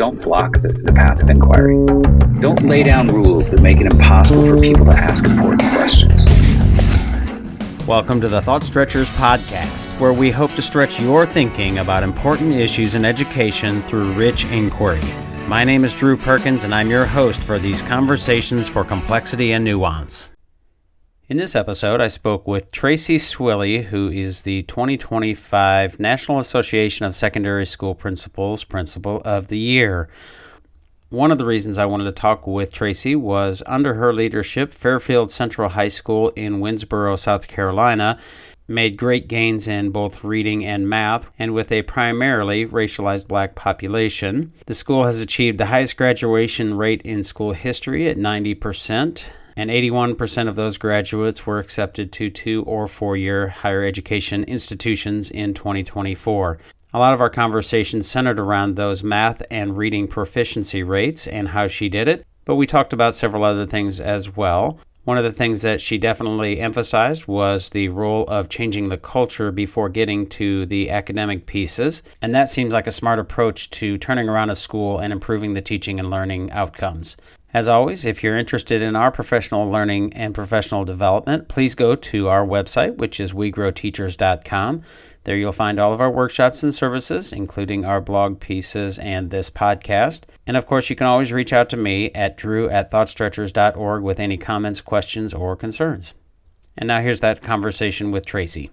don't block the path of inquiry. Don't lay down rules that make it impossible for people to ask important questions. Welcome to the Thought Stretchers podcast, where we hope to stretch your thinking about important issues in education through rich inquiry. My name is Drew Perkins, and I'm your host for these conversations for complexity and nuance. In this episode, I spoke with Tracey Swilley, who is the 2025 National Association of Secondary School Principals Principal of the Year. One of the reasons I wanted to talk with Tracey was under her leadership, Fairfield Central High School in Winnsboro, South Carolina, made great gains in both reading and math, and with a primarily racialized black population. The school has achieved the highest graduation rate in school history at 90%. And 81% of those graduates were accepted to 2- or 4-year higher education institutions in 2024. A lot of our conversations centered around those math and reading proficiency rates and how she did it, but we talked about several other things as well. One of the things that she definitely emphasized was the role of changing the culture before getting to the academic pieces, and that seems like a smart approach to turning around a school and improving the teaching and learning outcomes. As always, if you're interested in our professional learning and professional development, please go to our website, which is wegrowteachers.com. There you'll find all of our workshops and services, including our blog pieces and this podcast. And of course, you can always reach out to me at drew@thoughtstretchers.org with any comments, questions, or concerns. And now here's that conversation with Tracey.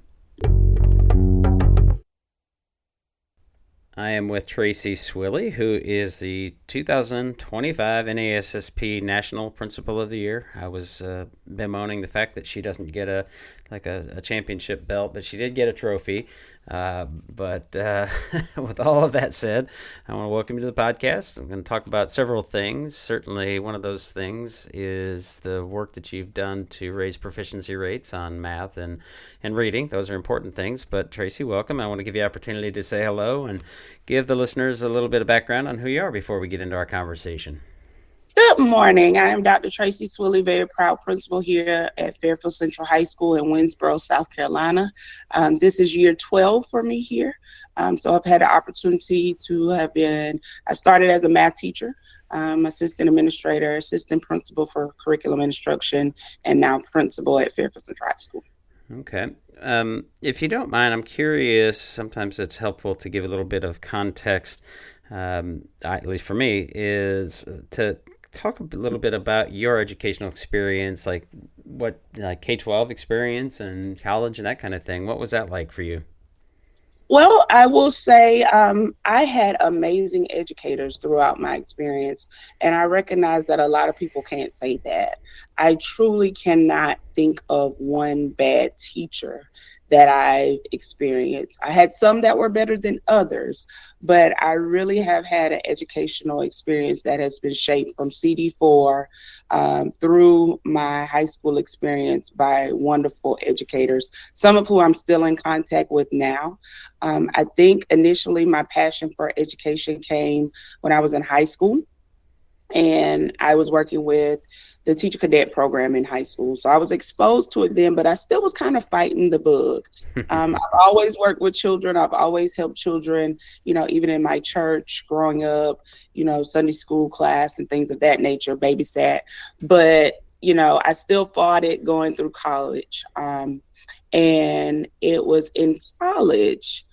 I am with Tracey Swilley, who is the 2025 NASSP National Principal of the Year. I was bemoaning the fact that she doesn't get a championship belt, but she did get a trophy. But with all of that said, I want to welcome you to the podcast. I'm going to talk about several things. Certainly one of those things is the work that you've done to raise proficiency rates on math and reading. Those are important things. But Tracey, welcome. I want to give you the opportunity to say hello and give the listeners a little bit of background on who you are before we get into our conversation. Good morning. I am Dr. Tracey Swilley, very proud principal here at Fairfield Central High School in Winnsboro, South Carolina. This is year 12 for me here. So I've had the opportunity to I started as a math teacher, assistant administrator, assistant principal for curriculum instruction, and now principal at Fairfield Central High School. Okay. If you don't mind, I'm curious, sometimes it's helpful to give a little bit of context, at least for me, is to talk a little bit about your educational experience, like K-12 experience and college and that kind of thing. What was that like for you? Well, I will say I had amazing educators throughout my experience, and I recognize that a lot of people can't say that. I truly cannot think of one bad teacher that I experienced. I had some that were better than others, but I really have had an educational experience that has been shaped from CD4 through my high school experience by wonderful educators, some of who I'm still in contact with now. I think initially my passion for education came when I was in high school, and I was working with the teacher cadet program in high school. So I was exposed to it then, but I still was kind of fighting the bug. I've always worked with children. I've always helped children, even in my church growing up, Sunday school class and things of that nature, babysat. But, I still fought it going through college. And it was in college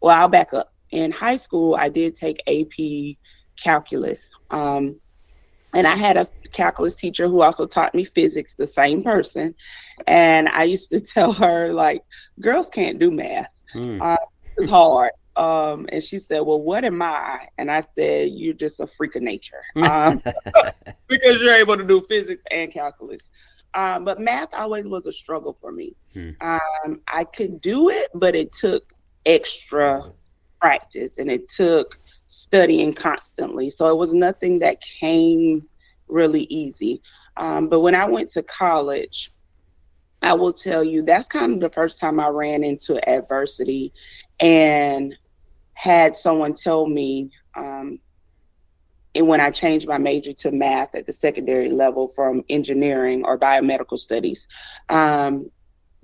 I'll back up. In high school, I did take AP calculus. And I had a calculus teacher who also taught me physics, the same person. And I used to tell her, girls can't do math. It's hard. And she said, well, what am I? And I said, you're just a freak of nature because you're able to do physics and calculus. But math always was a struggle for me. I could do it, but it took extra practice and it took studying constantly. So it was nothing that came really easy. But when I went to college, I will tell you, that's kind of the first time I ran into adversity and had someone tell me, and when I changed my major to math at the secondary level from engineering or biomedical studies, am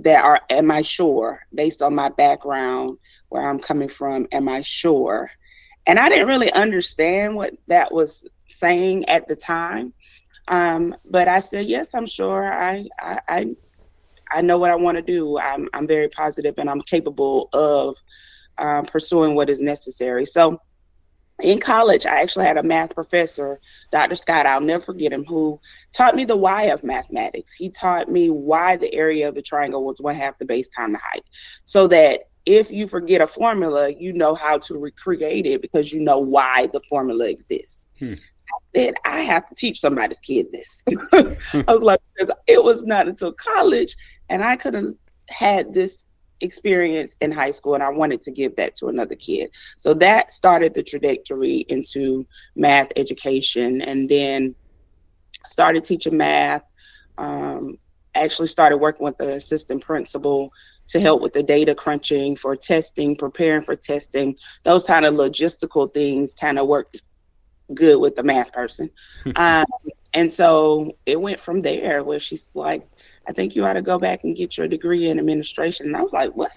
I sure, based on my background, where I'm coming from, am I sure? And I didn't really understand what that was saying at the time. But I said, yes, I'm sure. I know what I want to do. I'm very positive and I'm capable of pursuing what is necessary. So in college, I actually had a math professor, Dr. Scott, I'll never forget him, who taught me the why of mathematics. He taught me why the area of the triangle was 1/2 the base time the height. So that if you forget a formula, you know how to recreate it because you know why the formula exists. I said, I have to teach somebody's kid this. I was like, because it was not until college and I could have had this experience in high school and I wanted to give that to another kid. So that started the trajectory into math education, and then started teaching math. Actually started working with the assistant principal to help with the data crunching for testing, preparing for testing. Those kind of logistical things kind of worked good with the math person. And so it went from there where she's like, I think you ought to go back and get your degree in administration. And I was like, what?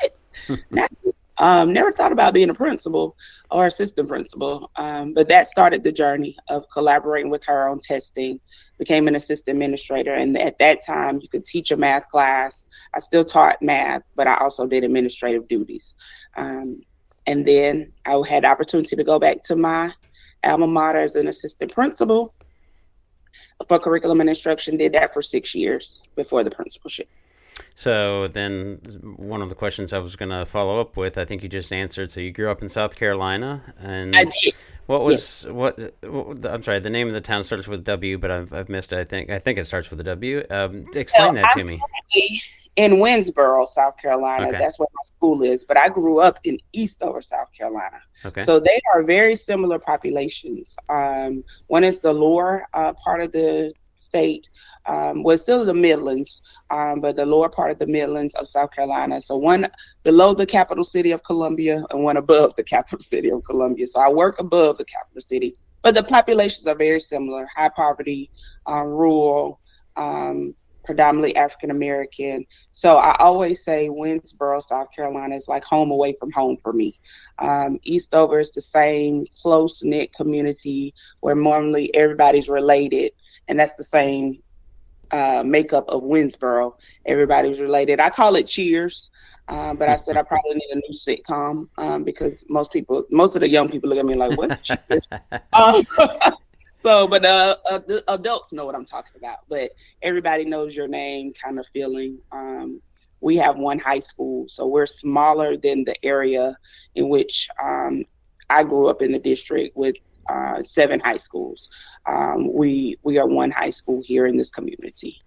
Never thought about being a principal or assistant principal. But that started the journey of collaborating with her on testing, became an assistant administrator. And at that time, you could teach a math class. I still taught math, but I also did administrative duties. And then I had the opportunity to go back to my alma mater as an assistant principal for curriculum and instruction. Did that for 6 years before the principalship. So then one of the questions I was going to follow up with, I think you just answered. So you grew up in South Carolina, and I did. What was I'm sorry, the name of the town starts with W, but I've missed it. I think it starts with a W. Explain that to me. In Winsboro, South Carolina. Okay. That's where my school is. But I grew up in Eastover, South Carolina. Okay. So they are very similar populations. One is the lower part of the state. Well, still the Midlands, but the lower part of the Midlands of South Carolina. So one below the capital city of Columbia and one above the capital city of Columbia. So I work above the capital city, but the populations are very similar. High poverty, rural, predominantly African American. So I always say Winsboro, South Carolina is like home away from home for me. Eastover is the same close-knit community where normally everybody's related, and that's the same makeup of Winsboro. Everybody's related. I call it Cheers, but I said I probably need a new sitcom because most of the young people look at me like, what's Cheers? But the adults know what I'm talking about, but everybody knows your name kind of feeling. We have one high school, so we're smaller than the area in which I grew up in the district with 7 high schools. We are one high school here in this community.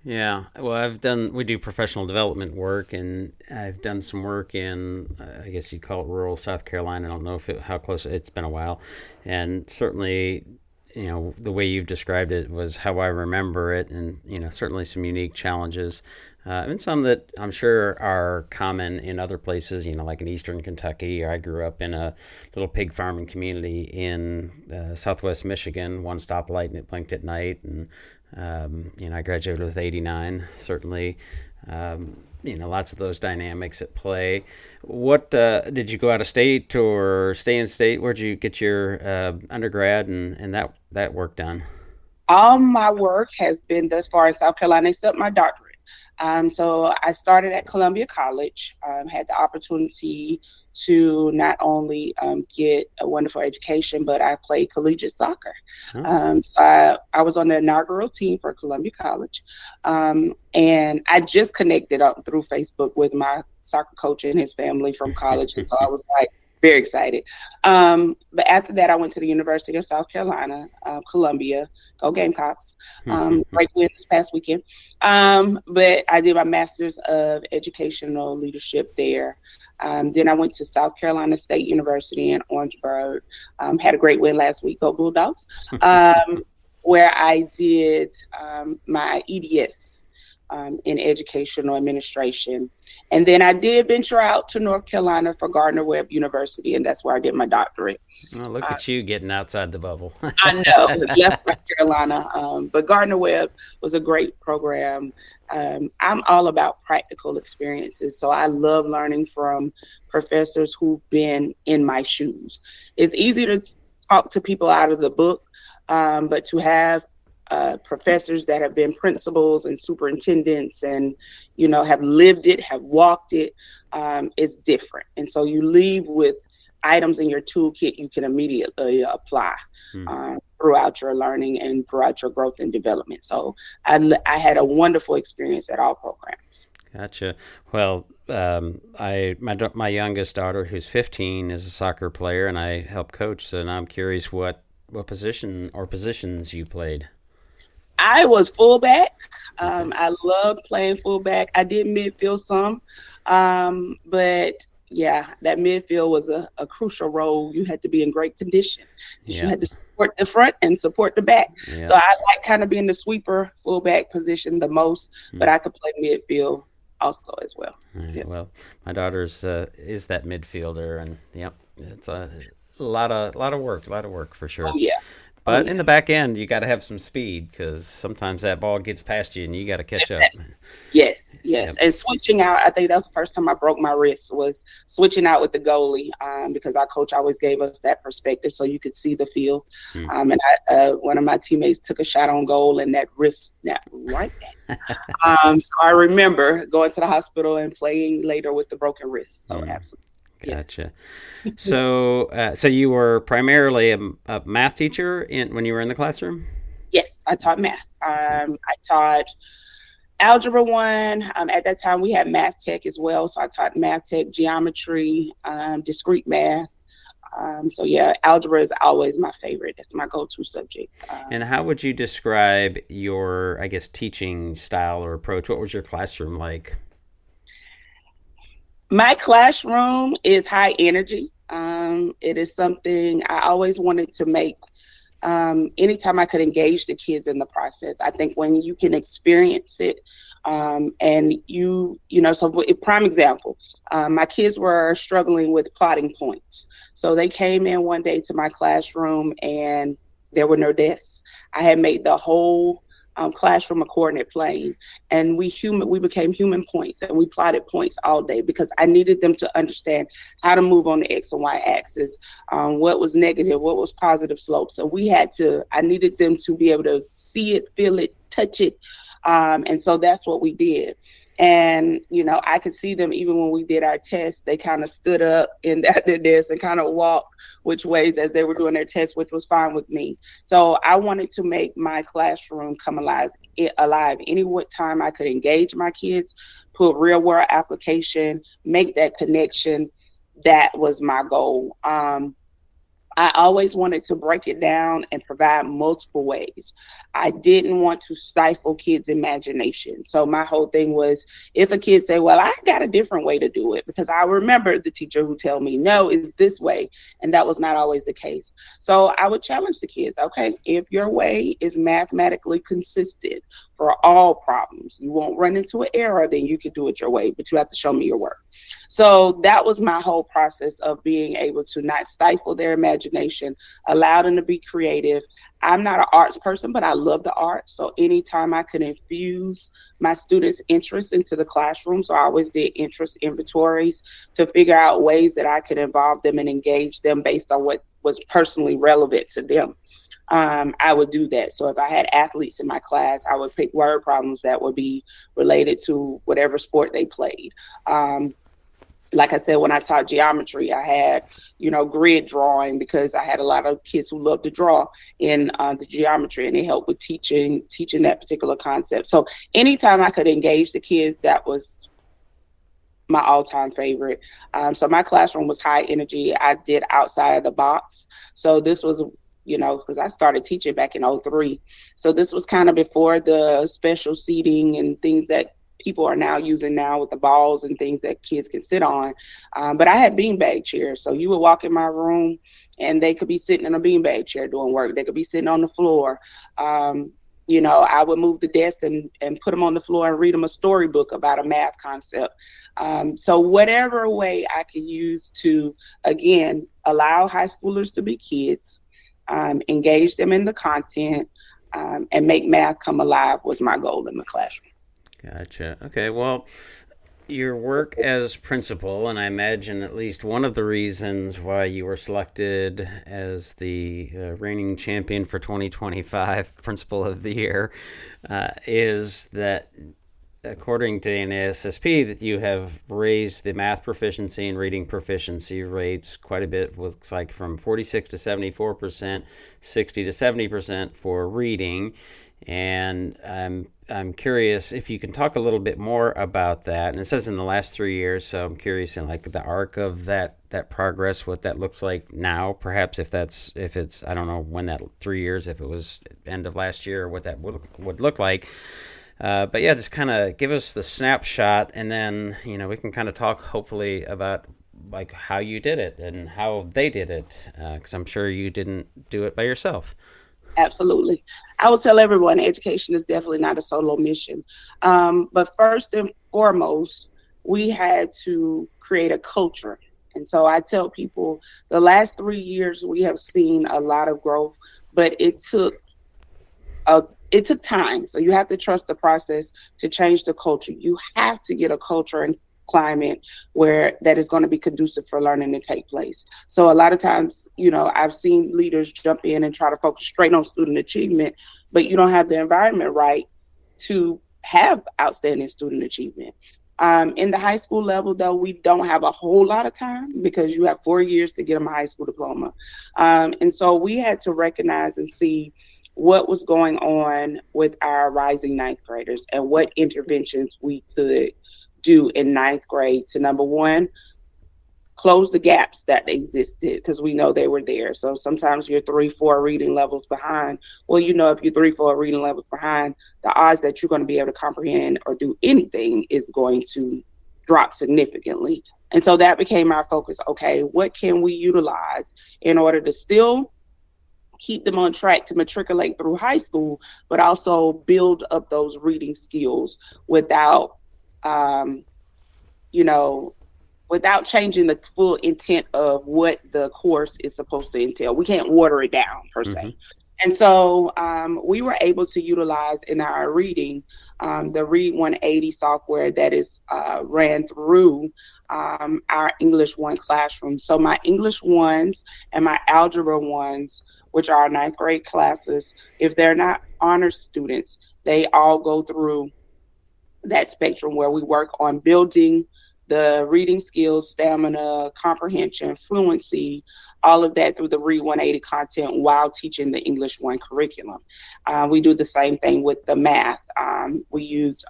Yeah. Well, we do professional development work, and I've done some work in, I guess you'd call it rural South Carolina. I don't know how close, it's been a while. And certainly, the way you've described it was how I remember it, and, certainly some unique challenges. And some that I'm sure are common in other places, like in eastern Kentucky. I grew up in a little pig farming community in southwest Michigan, one stoplight and it blinked at night. And, I graduated with 89, certainly. Lots of those dynamics at play. What did you go out of state or stay in state? Where'd you get your undergrad and that work done? All my work has been thus far in South Carolina, except my doctorate. So I started at Columbia College, had the opportunity to not only get a wonderful education, but I played collegiate soccer. So I was on the inaugural team for Columbia College. And I just connected up through Facebook with my soccer coach and his family from college. And so I was like, very excited. But after that, I went to the University of South Carolina, Columbia. Go Gamecocks. Great win this past weekend. But I did my master's of educational leadership there. Then I went to South Carolina State University in Orangeburg. Had a great win last week. Go Bulldogs. Where I did my EDS in educational administration. And then I did venture out to North Carolina for Gardner-Webb University, and that's where I did my doctorate. Oh, look at you getting outside the bubble. I know, left North Carolina, but Gardner-Webb was a great program. I'm all about practical experiences, so I love learning from professors who've been in my shoes. It's easy to talk to people out of the book, but to have professors that have been principals and superintendents and, have lived it, have walked it, is different. And so you leave with items in your toolkit you can immediately apply throughout your learning and throughout your growth and development. So I had a wonderful experience at all programs. Gotcha. Well, my youngest daughter, who's 15, is a soccer player, and I help coach. And I'm curious what position or positions you played. I was fullback. I loved playing fullback. I did midfield some, but yeah, that midfield was a crucial role. You had to be in great condition. You had to support the front and support the back. Yeah. So I like kind of being the sweeper fullback position the most, but I could play midfield also as well. Right. Yeah. Well, my daughter's is that midfielder, and it's a lot of work for sure. Oh yeah. But in the back end, you got to have some speed because sometimes that ball gets past you and you got to catch up. Yes. Yep. And switching out, I think that's the first time I broke my wrist, was switching out with the goalie, because our coach always gave us that perspective so you could see the field. And one of my teammates took a shot on goal and that wrist snapped right back. So I remember going to the hospital and playing later with the broken wrist. So absolutely. Gotcha. Yes. So you were primarily a math teacher when you were in the classroom? Yes, I taught math. I taught Algebra 1. At that time, we had Math Tech as well. So I taught Math Tech, geometry, discrete math. So yeah, algebra is always my favorite. That's my go-to subject. And how would you describe your, teaching style or approach? What was your classroom like? My classroom is high energy. It is something I always wanted to make. Anytime I could engage the kids in the process, I think when you can experience it, and so prime example, my kids were struggling with plotting points. So they came in one day to my classroom and there were no desks. I had made the whole classroom a coordinate plane, and we became human points, and we plotted points all day because I needed them to understand how to move on the X and Y axis, what was negative, what was positive slope. So I needed them to be able to see it, feel it, touch it. And so that's what we did. And, I could see them even when we did our test, they kind of stood up in their desk and kind of walked which ways as they were doing their test, which was fine with me. So I wanted to make my classroom come alive any time I could engage my kids, put real world application, make that connection. That was my goal. I always wanted to break it down and provide multiple ways. I didn't want to stifle kids' imagination. So my whole thing was, if a kid say, well, I got a different way to do it, because I remember the teacher who tell me, no, it's this way. And that was not always the case. So I would challenge the kids, okay, if your way is mathematically consistent for all problems, you won't run into an error, then you can do it your way, but you have to show me your work. So that was my whole process of being able to not stifle their imagination, allow them to be creative. I'm not an arts person, but I love the arts. So anytime I could infuse my students' interest into the classroom, so I always did interest inventories to figure out ways that I could involve them and engage them based on what was personally relevant to them. I would do that. So if I had athletes in my class, I would pick word problems that would be related to whatever sport they played. Like I said, when I taught geometry, I had, grid drawing, because I had a lot of kids who loved to draw in the geometry, and it helped with teaching that particular concept. So anytime I could engage the kids, that was my all-time favorite. So my classroom was high energy. I did outside of the box. So this was, because I started teaching back in 2003. So this was kind of before the special seating and things that people are now using now with the balls and things that kids can sit on. But I had beanbag chairs. So you would walk in my room and they could be sitting in a beanbag chair doing work. They could be sitting on the floor. I would move the desk and put them on the floor and read them a storybook about a math concept. So whatever way I could use to, again, allow high schoolers to be kids, engage them in the content, and make math come alive was my goal in the classroom. Gotcha. Okay, well, your work as principal, and I imagine at least one of the reasons why you were selected as the reigning champion for 2025 Principal of the Year, is that according to NASSP, that you have raised the math proficiency and reading proficiency rates quite a bit. Looks like from 46 to 74%, 60 to 70% for reading. And I'm curious if you can talk a little bit more about that. And it says in the last 3 years, so I'm curious in like the arc of that progress, what that looks like now. Perhaps if it's I don't know when that 3 years, if it was end of last year, or what that would look like. But yeah, just kind of give us the snapshot, and then we can kind of talk hopefully about like how you did it and how they did it, because I'm sure you didn't do it by yourself. Absolutely. I would tell everyone education is definitely not a solo mission. But first and foremost, we had to create a culture. And so I tell people the last 3 years, we have seen a lot of growth, but it took time. So you have to trust the process to change the culture. You have to get a culture and climate where that is going to be conducive for learning to take place. So a lot of times, I've seen leaders jump in and try to focus straight on student achievement, but you don't have the environment right to have outstanding student achievement. In the high school level, though, we don't have a whole lot of time because you have 4 years to get them a high school diploma. And so we had to recognize and see what was going on with our rising ninth graders and what interventions we could do in ninth grade to, number one, close the gaps that existed, because we know they were there. So sometimes you're 3-4 reading levels behind. Well, if you're 3-4 reading levels behind, the odds that you're going to be able to comprehend or do anything is going to drop significantly. And so that became our focus. Okay, what can we utilize in order to still keep them on track to matriculate through high school, but also build up those reading skills without without changing the full intent of what the course is supposed to entail. We can't water it down per se. And so we were able to utilize in our reading the Read 180 software that is ran through our English 1 classroom. So my English 1s and my Algebra 1s, which are ninth grade classes, if they're not honor students, they all go through that spectrum where we work on building the reading skills, stamina, comprehension, fluency, all of that through the Read 180 content while teaching the English 1 curriculum. We do the same thing with the math. We use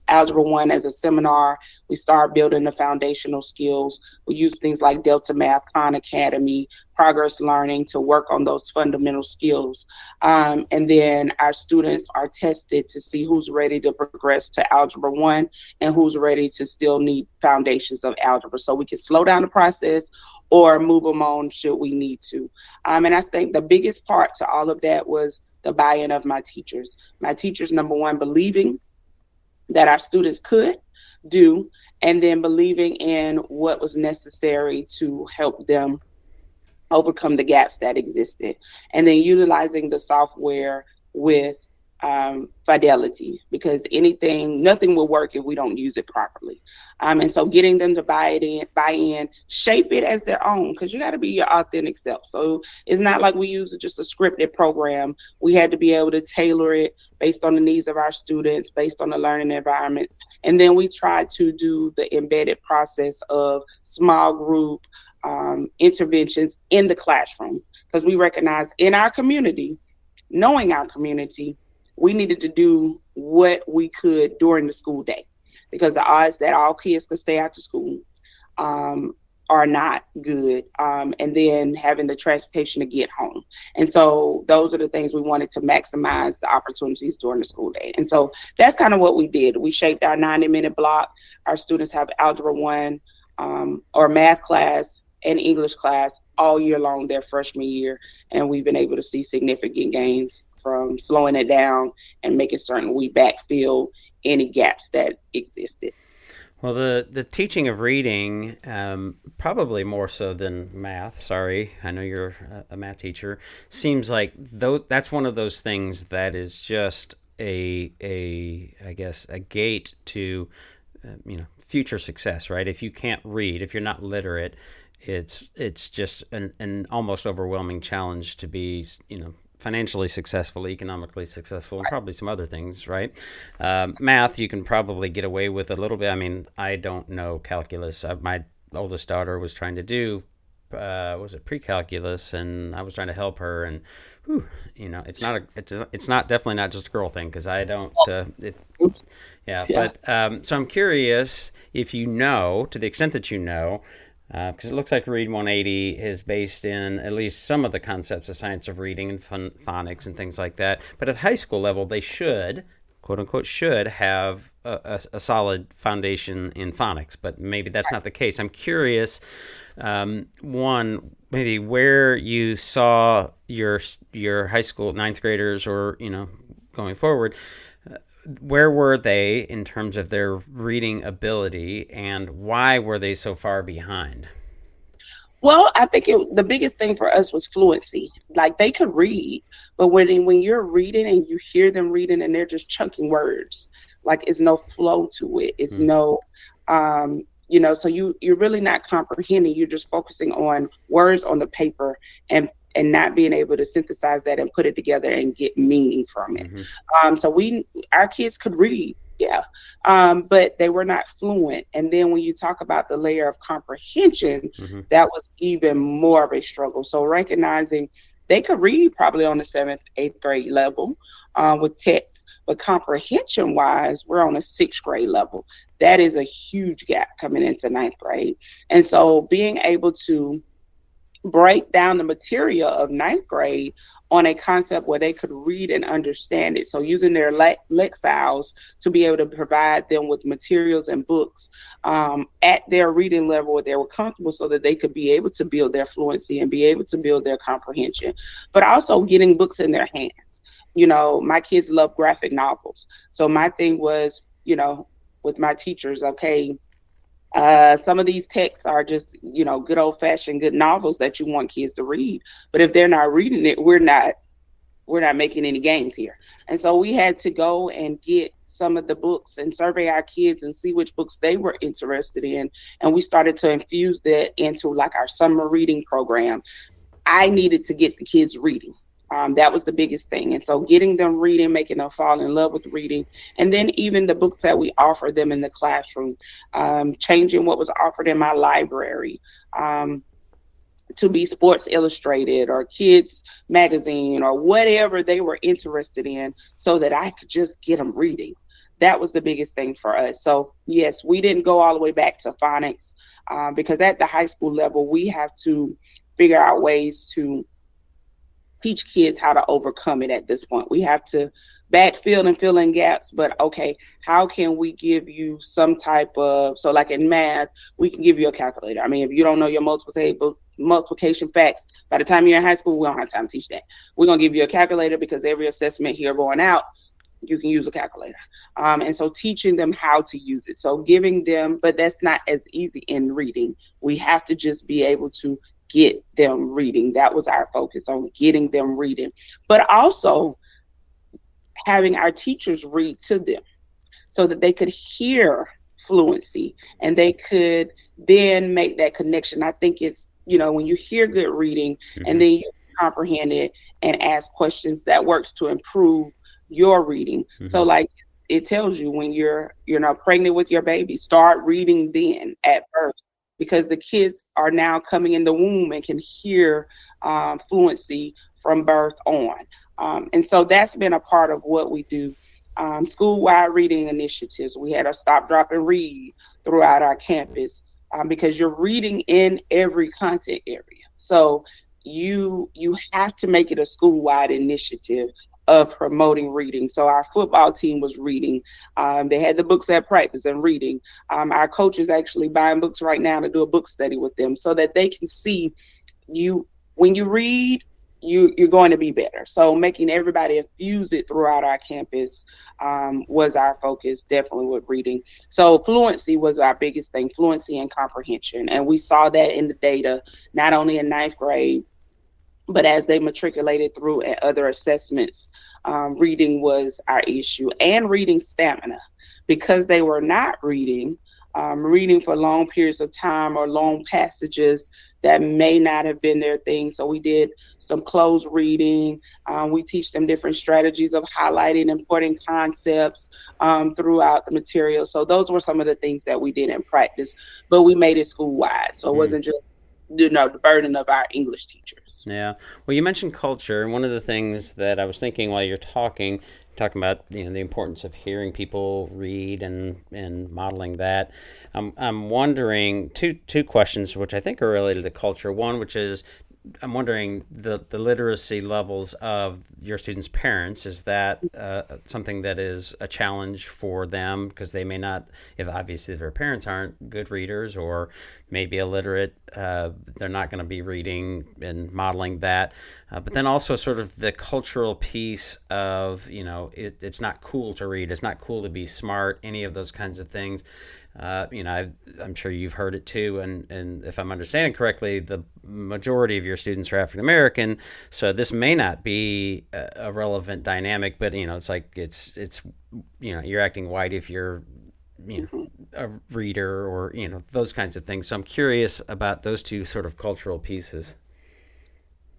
Algebra 1 as a seminar. We start building the foundational skills. We use things like Delta Math, Khan Academy, Progress Learning to work on those fundamental skills. And then our students are tested to see who's ready to progress to Algebra 1 and who's ready to still need foundations of algebra. So we can slow down the process or move them on should we need to. And I think the biggest part to all of that was the buy-in of my teachers. My teachers, number one, believing that our students could do, and then believing in what was necessary to help them overcome the gaps that existed, and then utilizing the software with fidelity, because nothing will work if we don't use it properly. And so getting them to buy in, shape it as their own, because you got to be your authentic self. So it's not like we use just a scripted program. We had to be able to tailor it based on the needs of our students, based on the learning environments. And then we try to do the embedded process of small group interventions in the classroom, because we recognize in our community, knowing our community, we needed to do what we could during the school day, because the odds that all kids could stay after school are not good. And then having the transportation to get home. And so those are the things we wanted to maximize the opportunities during the school day. And so that's kind of what we did. We shaped our 90-minute block. Our students have Algebra 1 or math class and English class all year long their freshman year. And we've been able to see significant gains from slowing it down and making certain we backfill any gaps that existed. Well, the teaching of reading, probably more so than math. Sorry, I know you're a math teacher. Seems like that's one of those things that is just I guess a gate to future success, right? If you can't read, if you're not literate, it's just an almost overwhelming challenge to be financially successful, economically successful, and probably some other things, right? Math, you can probably get away with a little bit. I mean, I don't know calculus. My oldest daughter was trying to do, was it pre-calculus, and I was trying to help her, and it's not definitely not just a girl thing, because I don't. Yeah. But so I'm curious if to the extent that because it looks like Read 180 is based in at least some of the concepts of science of reading and phonics and things like that. But at high school level, they should, quote unquote, have a solid foundation in phonics. But maybe that's not the case. I'm curious, one, maybe where you saw your high school ninth graders, or going forward. Where were they in terms of their reading ability, and why were they so far behind? Well, I think the biggest thing for us was fluency. Like, they could read, but when you're reading and you hear them reading and they're just chunking words, like it's no flow to it. It's no, so you're really not comprehending. You're just focusing on words on the paper and not being able to synthesize that and put it together and get meaning from it. So our kids could read, but they were not fluent. And then when you talk about the layer of comprehension, that was even more of a struggle. So recognizing they could read probably on the 7th, 8th grade level with text, but comprehension wise, we're on a 6th grade level. That is a huge gap coming into 9th grade. And so being able to break down the material of 9th grade on a concept where they could read and understand it. So using their lexiles to be able to provide them with materials and books at their reading level where they were comfortable, so that they could be able to build their fluency and be able to build their comprehension, but also getting books in their hands. My kids love graphic novels. So my thing was, with my teachers, okay, some of these texts are just, good old fashioned good novels that you want kids to read. But if they're not reading it, we're not making any gains here. And so we had to go and get some of the books and survey our kids and see which books they were interested in. And we started to infuse that into like our summer reading program. I needed to get the kids reading. That was the biggest thing. And so getting them reading, making them fall in love with reading, and then even the books that we offer them in the classroom, changing what was offered in my library to be Sports Illustrated or Kids Magazine or whatever they were interested in, so that I could just get them reading. That was the biggest thing for us. So yes, we didn't go all the way back to phonics because at the high school level, we have to figure out ways to teach kids how to overcome it at this point. We have to backfill and fill in gaps, but okay, how can we give you some type of, so like in math, we can give you a calculator. I mean, if you don't know your multiplication facts, by the time you're in high school, we don't have time to teach that. We're going to give you a calculator because every assessment here going out, you can use a calculator. And so teaching them how to use it. So giving them, but that's not as easy in reading. We have to just be able to get them reading. That was our focus, on getting them reading, but also having our teachers read to them so that they could hear fluency and they could then make that connection. I think it's, when you hear good reading and then you comprehend it and ask questions, that works to improve your reading. So like it tells you when you're pregnant with your baby, start reading then at birth, because the kids are now coming in the womb and can hear fluency from birth on. And so that's been a part of what we do. School-wide reading initiatives. We had a stop, drop, and read throughout our campus because you're reading in every content area. So you have to make it a school-wide initiative of promoting reading. So our football team was reading. They had the books at practice and reading. Our coach is actually buying books right now to do a book study with them so that they can see when you read, you're going to be better. So making everybody infuse it throughout our campus was our focus, definitely with reading. So fluency was our biggest thing, fluency and comprehension. And we saw that in the data, not only in ninth grade, but as they matriculated through and other assessments, reading was our issue, and reading stamina, because they were not reading. Reading for long periods of time or long passages that may not have been their thing. So we did some closed reading. We teach them different strategies of highlighting important concepts throughout the material. So those were some of the things that we did in practice, but we made it school-wide. So it wasn't just, the burden of our English teachers. Yeah. Well, you mentioned culture. One of the things that I was thinking while you're talking about the importance of hearing people read and modeling that. I'm wondering two questions which I think are related to culture. One, which is, I'm wondering the literacy levels of your students' parents. Is that something that is a challenge for them, because they may not, if obviously their parents aren't good readers or maybe illiterate, they're not going to be reading and modeling that. But then also sort of the cultural piece of, it's not cool to read, it's not cool to be smart, any of those kinds of things. I'm sure you've heard it too, and if I'm understanding correctly, the majority of your students are African American, so this may not be a relevant dynamic, but it's like it's you're acting white if you're a reader, or those kinds of things. So I'm curious about those two sort of cultural pieces.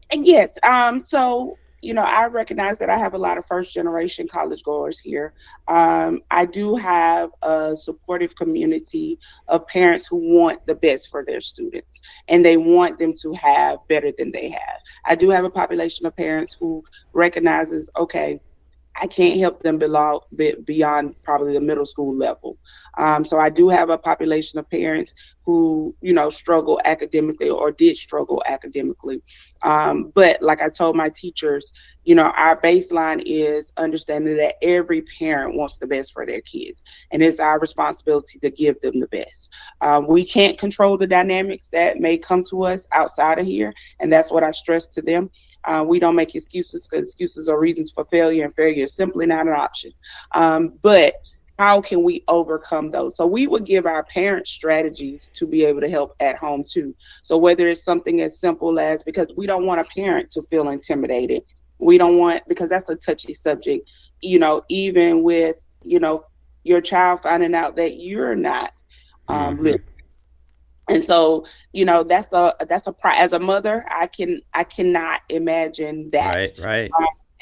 And yes, so I recognize that I have a lot of first generation college goers here. I do have a supportive community of parents who want the best for their students, and they want them to have better than they have. I do have a population of parents who recognizes, okay, I can't help them beyond probably the middle school level. So I do have a population of parents who, struggle academically or did struggle academically. But like I told my teachers, our baseline is understanding that every parent wants the best for their kids, and it's our responsibility to give them the best. We can't control the dynamics that may come to us outside of here, and that's what I stress to them. We don't make excuses, because excuses are reasons for failure, and failure is simply not an option. But how can we overcome those? So we would give our parents strategies to be able to help at home too. So whether it's something as simple as, because we don't want a parent to feel intimidated. We don't want, because that's a touchy subject, even with, your child finding out that you're not literate. And so, that's as a mother, I cannot imagine that. Right.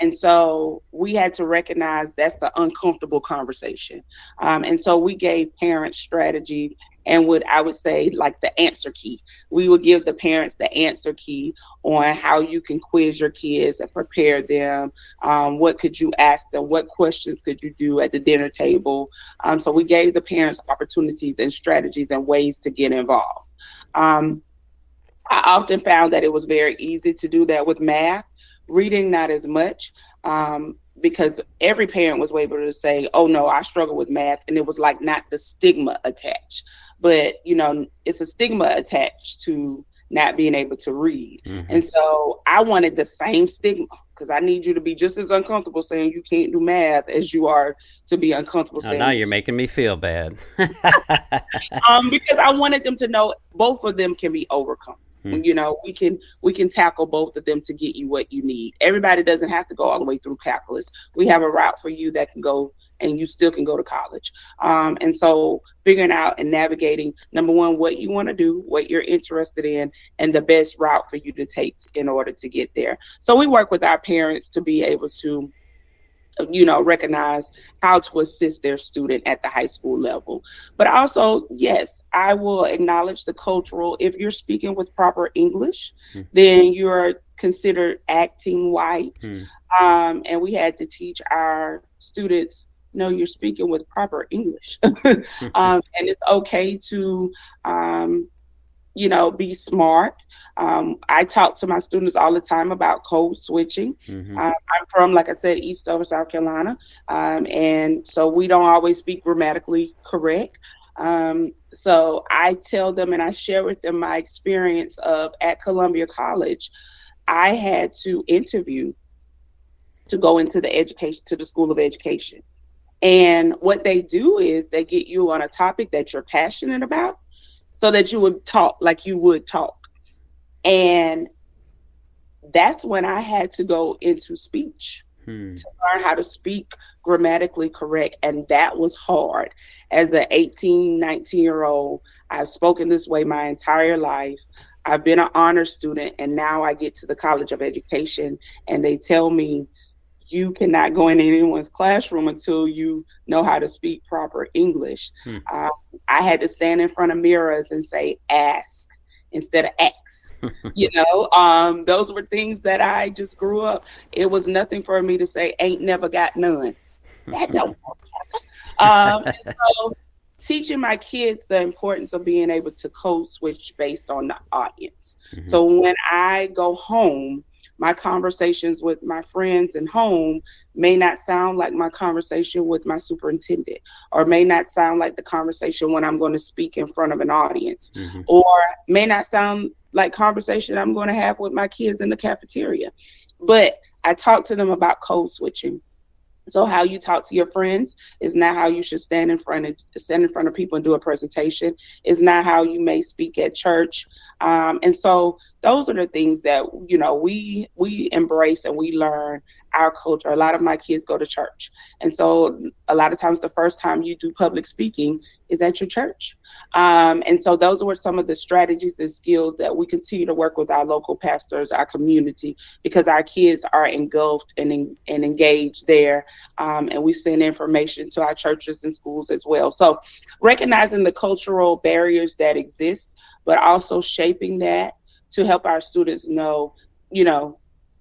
And so we had to recognize that's the uncomfortable conversation. And so we gave parents strategies, and I would say like the answer key. We would give the parents the answer key on how you can quiz your kids and prepare them. What could you ask them? What questions could you do at the dinner table? So we gave the parents opportunities and strategies and ways to get involved. I often found that it was very easy to do that with math. Reading, not as much, because every parent was able to say, oh no, I struggle with math. And it was like not the stigma attached, but it's a stigma attached to not being able to read. And so I wanted the same stigma, because I need you to be just as uncomfortable saying you can't do math as you are to be uncomfortable saying. Now you're making me feel bad. Because I wanted them to know both of them can be overcome. We can tackle both of them to get you what you need. Everybody doesn't have to go all the way through calculus. We have a route for you that can go, and you still can go to college. And so figuring out and navigating, number one, what you want to do, what you're interested in, and the best route for you to take in order to get there. So we work with our parents to be able to recognize how to assist their student at the high school level. But also, yes, I will acknowledge the cultural. If you're speaking with proper English, then you're considered acting white. And we had to teach our students, no, you're speaking with proper English. And it's okay to, be smart. I talk to my students all the time about code switching. I'm from, like I said, Eastover, South Carolina. And so we don't always speak grammatically correct. So I tell them and I share with them my experience of at Columbia College. I had to interview to go into the School of Education. And what they do is they get you on a topic that you're passionate about so that you would talk like you would talk. And that's when I had to go into speech to learn how to speak grammatically correct. And that was hard. As an 18, 19-year-old, I've spoken this way my entire life. I've been an honor student, and now I get to the College of Education and they tell me, you cannot go in anyone's classroom until you know how to speak proper English. I had to stand in front of mirrors and say ask instead of X. Those were things that I just grew up. It was nothing for me to say ain't never got none. That don't work. So teaching my kids the importance of being able to code switch based on the audience. So when I go home, my conversations with my friends at home may not sound like my conversation with my superintendent, or may not sound like the conversation when I'm going to speak in front of an audience, or may not sound like conversation I'm going to have with my kids in the cafeteria. But I talk to them about code switching. So how you talk to your friends is not how you should stand in front of people and do a presentation. It's not how you may speak at church. And so those are the things that, we embrace and we learn our culture. A lot of my kids go to church. And so a lot of times the first time you do public speaking is at your church. And so those were some of the strategies and skills that we continue to work with our local pastors, our community, because our kids are engulfed and engaged there. And we send information to our churches and schools as well. So recognizing the cultural barriers that exist, but also shaping that to help our students know,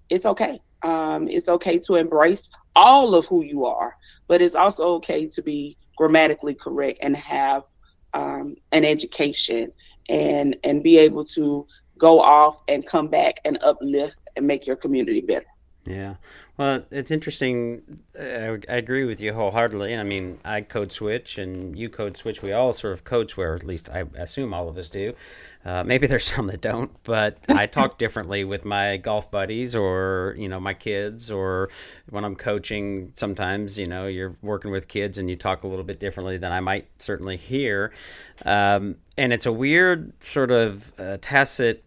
it's okay. It's okay to embrace all of who you are, but it's also okay to be grammatically correct and have an education and be able to go off and come back and uplift and make your community better. Yeah. Well, it's interesting. I agree with you wholeheartedly. I mean, I code switch and you code switch. We all sort of code switch, or at least I assume all of us do. Maybe there's some that don't, but I talk differently with my golf buddies or, my kids, or when I'm coaching, sometimes, you're working with kids and you talk a little bit differently than I might certainly hear. And it's a weird sort of tacit,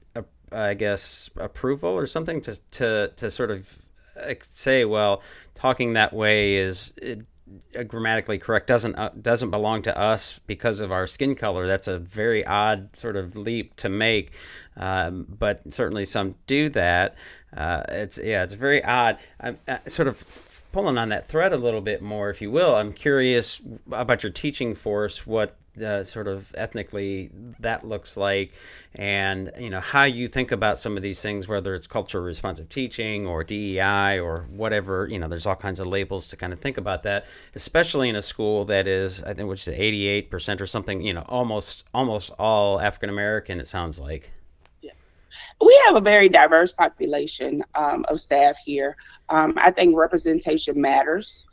I guess, approval or something to sort of say, well, talking that way is grammatically correct, doesn't belong to us because of our skin color. That's a very odd sort of leap to make, but certainly some do that. It's very odd. I'm sort of pulling on that thread a little bit more, if you will. I'm curious about your teaching force, what sort of ethnically that looks like, and how you think about some of these things, whether it's culturally responsive teaching or DEI or whatever. There's all kinds of labels to kind of think about that, especially in a school that is, I think, which is 88% or something, almost all African American, it sounds like. We have a very diverse population of staff here. I think representation matters.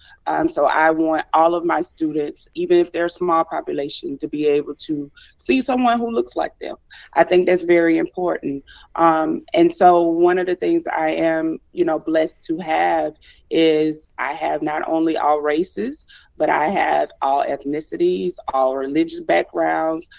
So I want all of my students, even if they're a small population, to be able to see someone who looks like them. I think that's very important. And so one of the things I am, blessed to have is I have not only all races, but I have all ethnicities, all religious backgrounds.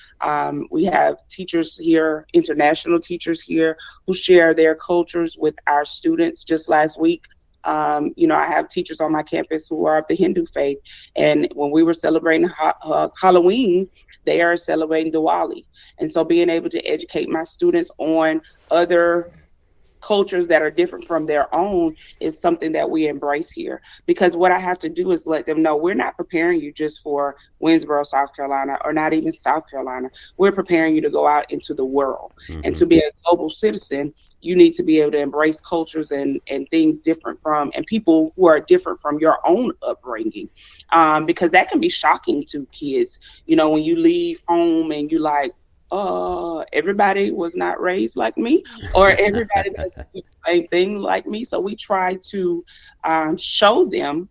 We have teachers here, international teachers here, who share their cultures with our students. Just last week, I have teachers on my campus who are of the Hindu faith. And when we were celebrating Halloween, they are celebrating Diwali. And so being able to educate my students on other cultures that are different from their own is something that we embrace here, because what I have to do is let them know we're not preparing you just for Winsboro, South Carolina, or not even South Carolina. We're preparing you to go out into the world. And to be a global citizen, you need to be able to embrace cultures and things different from, and people who are different from your own upbringing, because that can be shocking to kids. When you leave home and you like, everybody was not raised like me, or everybody doesn't do the same thing like me. So we try to show them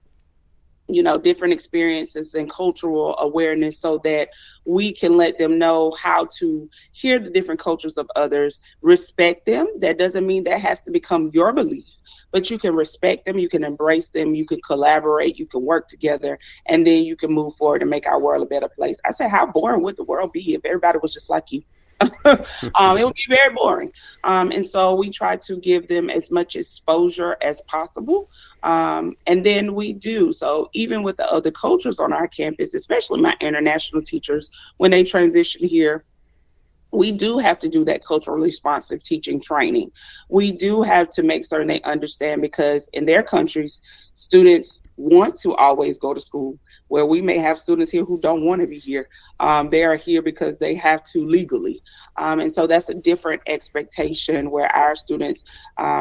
different experiences and cultural awareness so that we can let them know how to hear the different cultures of others, respect them. That doesn't mean that has to become your belief, but you can respect them, you can embrace them, you can collaborate, you can work together, and then you can move forward and make our world a better place. I said, how boring would the world be if everybody was just like you? It would be very boring. And so we try to give them as much exposure as possible. And then we do. So even with the other cultures on our campus, especially my international teachers, when they transition here, we do have to do that culturally responsive teaching training. We do have to make certain they understand, because in their countries, students want to always go to school, where we may have students here who don't want to be here. They are here because they have to legally. And so that's a different expectation, where our students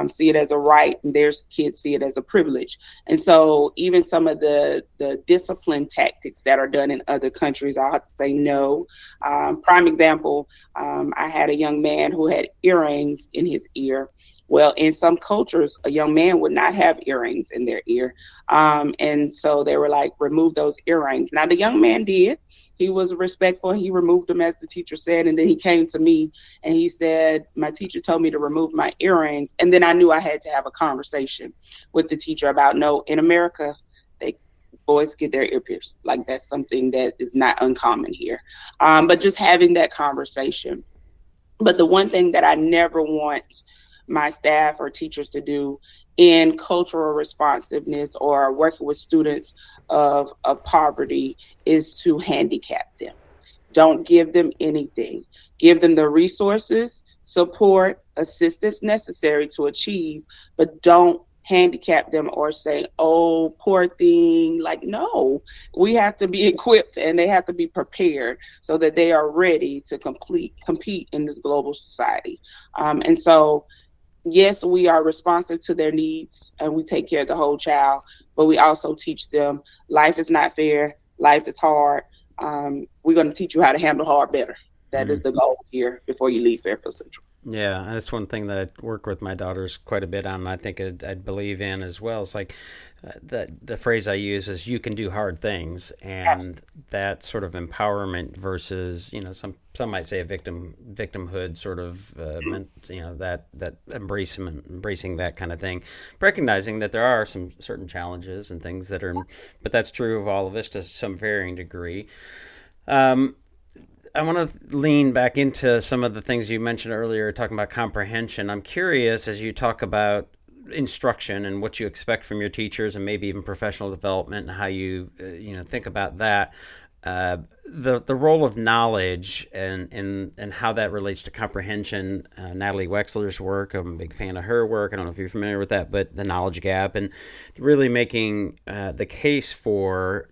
see it as a right and their kids see it as a privilege. And so even some of the discipline tactics that are done in other countries, I'll have to say no. Prime example, I had a young man who had earrings in his ear. Well, in some cultures, a young man would not have earrings in their ear. And so they were like, remove those earrings. Now, the young man did. He was respectful. He removed them, as the teacher said. And then he came to me and he said, my teacher told me to remove my earrings. And then I knew I had to have a conversation with the teacher about, no, in America, boys get their ear pierced. Like, that's something that is not uncommon here. But just having that conversation. But the one thing that I never want my staff or teachers to do in cultural responsiveness or working with students of poverty is to handicap them. Don't give them anything. Give them the resources, support, assistance necessary to achieve, but don't handicap them or say, oh, poor thing. Like, no, we have to be equipped and they have to be prepared so that they are ready to compete in this global society. And so, yes, we are responsive to their needs and we take care of the whole child, but we also teach them life is not fair. Life is hard. We're going to teach you how to handle hard better. That is the goal here before you leave Fairfield Central. Yeah, that's one thing that I work with my daughters quite a bit on, and I think I'd believe in as well. It's like the phrase I use is you can do hard things, and Absolutely. That sort of empowerment versus, some might say a victimhood sort of, that embracing that kind of thing, recognizing that there are some certain challenges and things that are, but that's true of all of us to some varying degree. I want to lean back into some of the things you mentioned earlier, talking about comprehension. I'm curious, as you talk about instruction and what you expect from your teachers and maybe even professional development and how you think about that, the role of knowledge and how that relates to comprehension. Natalie Wexler's work, I'm a big fan of her work. I don't know if you're familiar with that, but the knowledge gap and really making the case for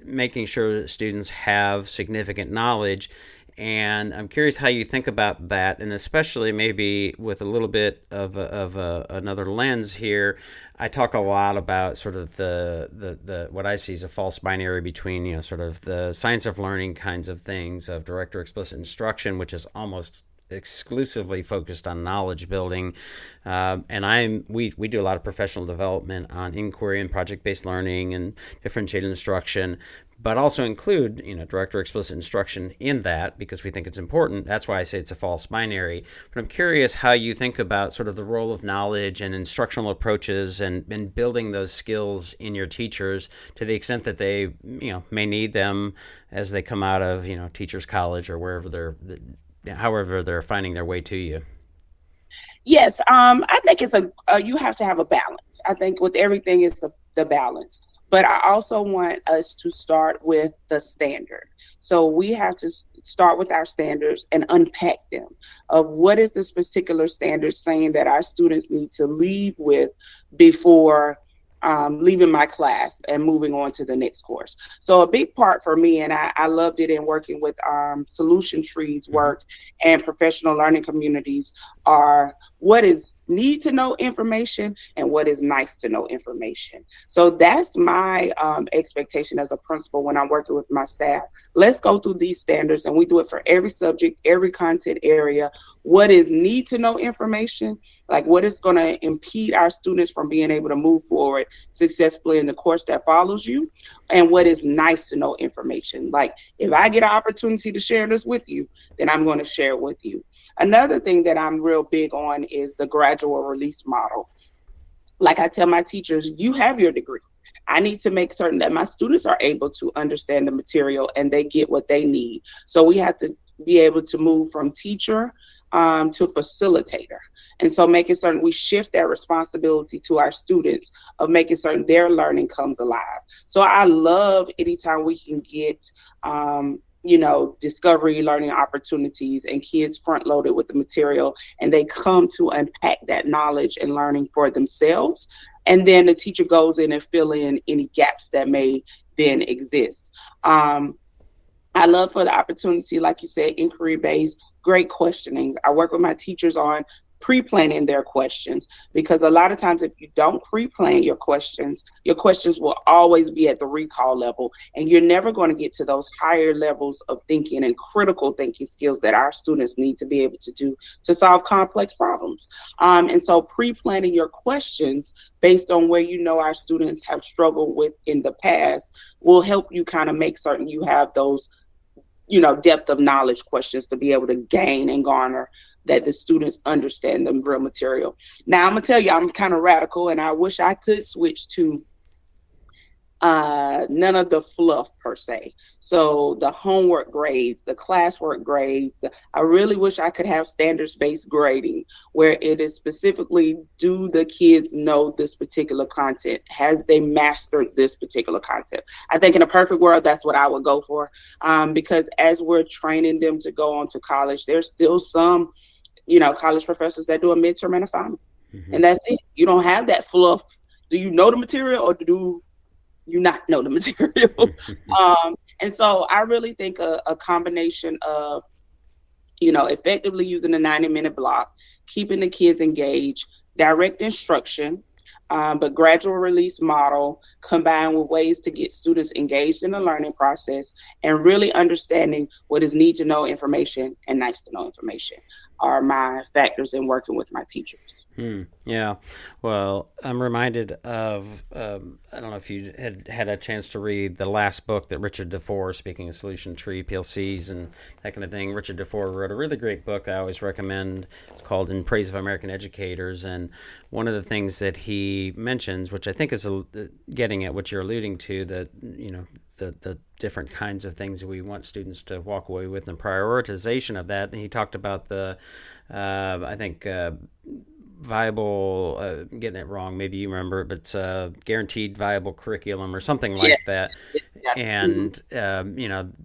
making sure that students have significant knowledge. And I'm curious how you think about that, and especially maybe with a little bit of another lens here. I talk a lot about sort of the what I see as a false binary between sort of the science of learning kinds of things of direct or explicit instruction, which is almost exclusively focused on knowledge building, and we do a lot of professional development on inquiry and project-based learning and differentiated instruction, but also include direct or explicit instruction in that because we think it's important. That's why I say it's a false binary. But I'm curious how you think about sort of the role of knowledge and instructional approaches and building those skills in your teachers to the extent that they may need them as they come out of teachers college or wherever however they're finding their way to you. Yes, I think it's you have to have a balance. I think with everything it's the balance. But I also want us to start with the standard. So we have to start with our standards and unpack them of what is this particular standard saying that our students need to leave with before leaving my class and moving on to the next course. So a big part for me, and I loved it in working with solution trees work and professional learning communities, are what is need to know information and what is nice to know information. So that's my expectation as a principal when I'm working with my staff. Let's go through these standards, and we do it for every subject, every content area. What is need to know information, like what is going to impede our students from being able to move forward successfully in the course that follows you, and what is nice to know information. Like if I get an opportunity to share this with you, then I'm going to share it with you. Another thing that I'm real big on is the gradual release model. Like I tell my teachers, you have your degree. I need to make certain that my students are able to understand the material and they get what they need. So we have to be able to move from teacher to facilitator. And so making certain we shift that responsibility to our students of making certain their learning comes alive. So I love anytime we can get discovery learning opportunities and kids front loaded with the material and they come to unpack that knowledge and learning for themselves. And then the teacher goes in and fill in any gaps that may then exist. I love for the opportunity, like you said, inquiry-based, great questionings. I work with my teachers on pre-planning their questions, because a lot of times if you don't pre-plan your questions will always be at the recall level, and you're never going to get to those higher levels of thinking and critical thinking skills that our students need to be able to do to solve complex problems. And so pre-planning your questions based on where our students have struggled with in the past will help you kind of make certain you have those depth of knowledge questions to be able to gain and garner that the students understand the real material. Now, I'm going to tell you, I'm kind of radical, and I wish I could switch to none of the fluff per se. So the homework grades, the classwork grades, I really wish I could have standards-based grading where it is specifically, do the kids know this particular content? Have they mastered this particular content? I think in a perfect world, that's what I would go for, because as we're training them to go on to college, there's still some college professors that do a midterm and a final. Mm-hmm. And that's it. You don't have that fluff. Do you know the material or do you not know the material? And so I really think a combination of, effectively using the 90-minute block, keeping the kids engaged, direct instruction, but gradual release model combined with ways to get students engaged in the learning process and really understanding what is need to know information and nice to know information are my factors in working with my teachers. Yeah. Well, I'm reminded of, I don't know if you had a chance to read the last book that Richard DeFore, speaking of solution tree, PLCs and that kind of thing. Richard DeFore wrote a really great book I always recommend called In Praise of American Educators. And one of the things that he mentions, which I think is getting at what you're alluding to, that, the different kinds of things that we want students to walk away with and prioritization of that. And he talked about the, viable, getting it wrong, maybe you remember it, but guaranteed viable curriculum or something like that. And,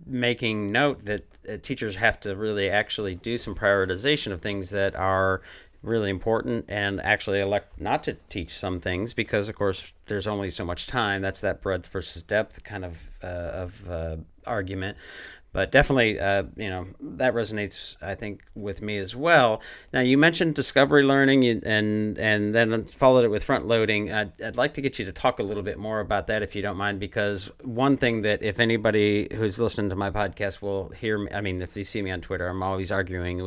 making note that teachers have to really actually do some prioritization of things that are really important and actually elect not to teach some things because, of course, there's only so much time. That's that breadth versus depth kind of argument. But definitely, that resonates, I think, with me as well. Now, you mentioned discovery learning and then followed it with front loading. I'd like to get you to talk a little bit more about that, if you don't mind, because one thing that if anybody who's listening to my podcast will hear me, if they see me on Twitter, I'm always arguing,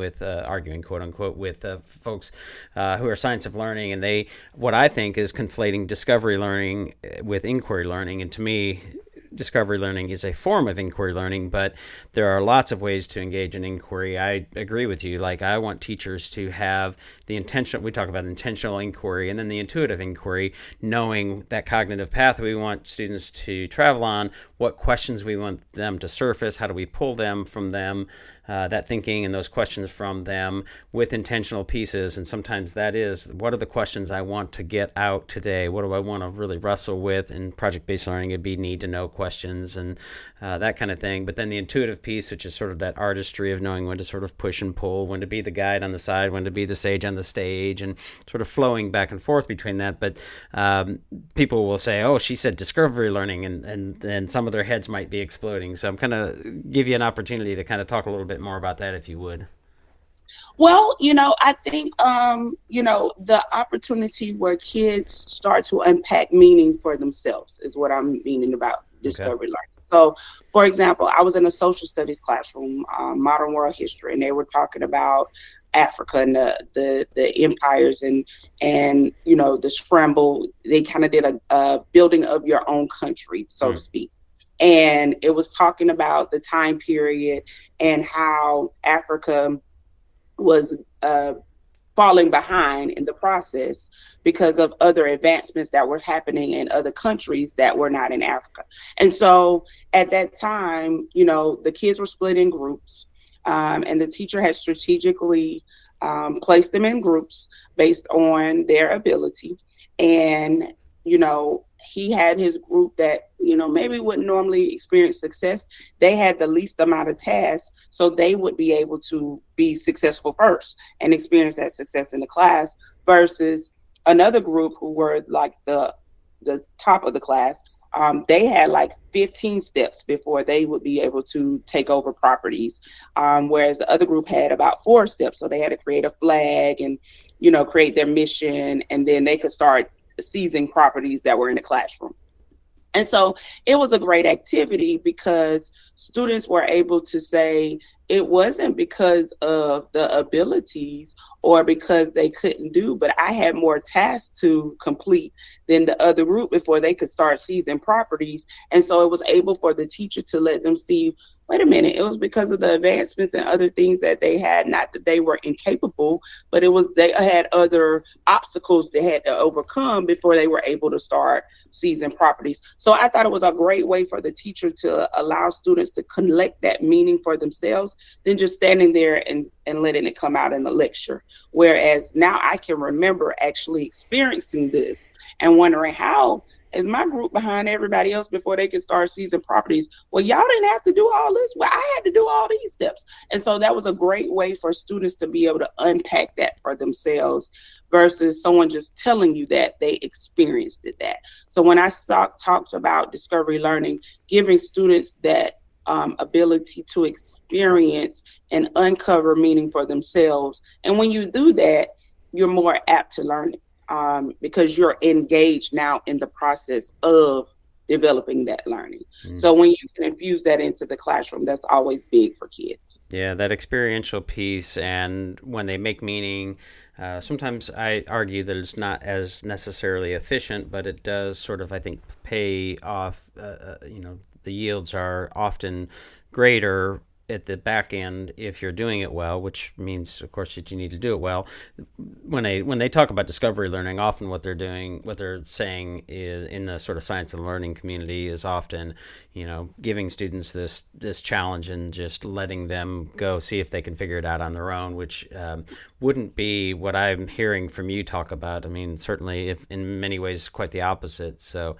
quote unquote, with folks who are science of learning, and what I think is conflating discovery learning with inquiry learning. And to me, discovery learning is a form of inquiry learning, but there are lots of ways to engage in inquiry. I agree with you. Like, I want teachers to have the intentional, we talk about intentional inquiry, and then the intuitive inquiry, knowing that cognitive path we want students to travel on, what questions we want them to surface, how do we pull them from them, that thinking and those questions from them with intentional pieces. And sometimes that is, what are the questions I want to get out today? What do I want to really wrestle with? In project-based learning, it'd be need to know questions and that kind of thing. But then the intuitive piece, which is sort of that artistry of knowing when to sort of push and pull, when to be the guide on the side, when to be the sage on the stage, and sort of flowing back and forth between that. But people will say, oh, she said discovery learning, and some of their heads might be exploding. So I'm kind of give you an opportunity to kind of talk a little bit more about that, if you would. Well, I think, the opportunity where kids start to unpack meaning for themselves is what I'm meaning about Okay. discovery learning. So, for example, I was in a social studies classroom, modern world history, and they were talking about Africa and the empires and the scramble. They kind of did a building of your own country, so to speak. And it was talking about the time period and how Africa was falling behind in the process because of other advancements that were happening in other countries that were not in Africa. And so at that time, the kids were split in groups, and the teacher had strategically placed them in groups based on their ability. And, he had his group that, maybe wouldn't normally experience success. They had the least amount of tasks, so they would be able to be successful first and experience that success in the class versus another group who were like the top of the class. They had like 15 steps before they would be able to take over properties, whereas the other group had about 4 steps. So they had to create a flag and, create their mission, and then they could start seizing properties that were in the classroom. And so it was a great activity because students were able to say it wasn't because of the abilities or because they couldn't do, but I had more tasks to complete than the other group before they could start seizing properties. And so it was able for the teacher to let them see, wait a minute, it was because of the advancements and other things that they had, not that they were incapable, but it was they had other obstacles they had to overcome before they were able to start seizing properties. So I thought it was a great way for the teacher to allow students to collect that meaning for themselves than just standing there and letting it come out in a lecture. Whereas now I can remember actually experiencing this and wondering, how is my group behind everybody else before they could start seizing properties? Well, y'all didn't have to do all this. Well, I had to do all these steps. And so that was a great way for students to be able to unpack that for themselves versus someone just telling you that they experienced it that. So when I talked about discovery learning, giving students that ability to experience and uncover meaning for themselves. And when you do that, you're more apt to learn it. Because you're engaged now in the process of developing that learning. So when you can infuse that into the classroom, that's always big for kids. Yeah, that experiential piece, and when they make meaning, sometimes I argue that it's not as necessarily efficient, but it does sort of, I think, pay off. The yields are often greater at the back end if you're doing it well, which means, of course, that you need to do it well. When they talk about discovery learning, often what they're saying is, in the sort of science and learning community, is often, giving students this challenge and just letting them go see if they can figure it out on their own, which wouldn't be what I'm hearing from you talk about. I mean, certainly, if in many ways, quite the opposite. So,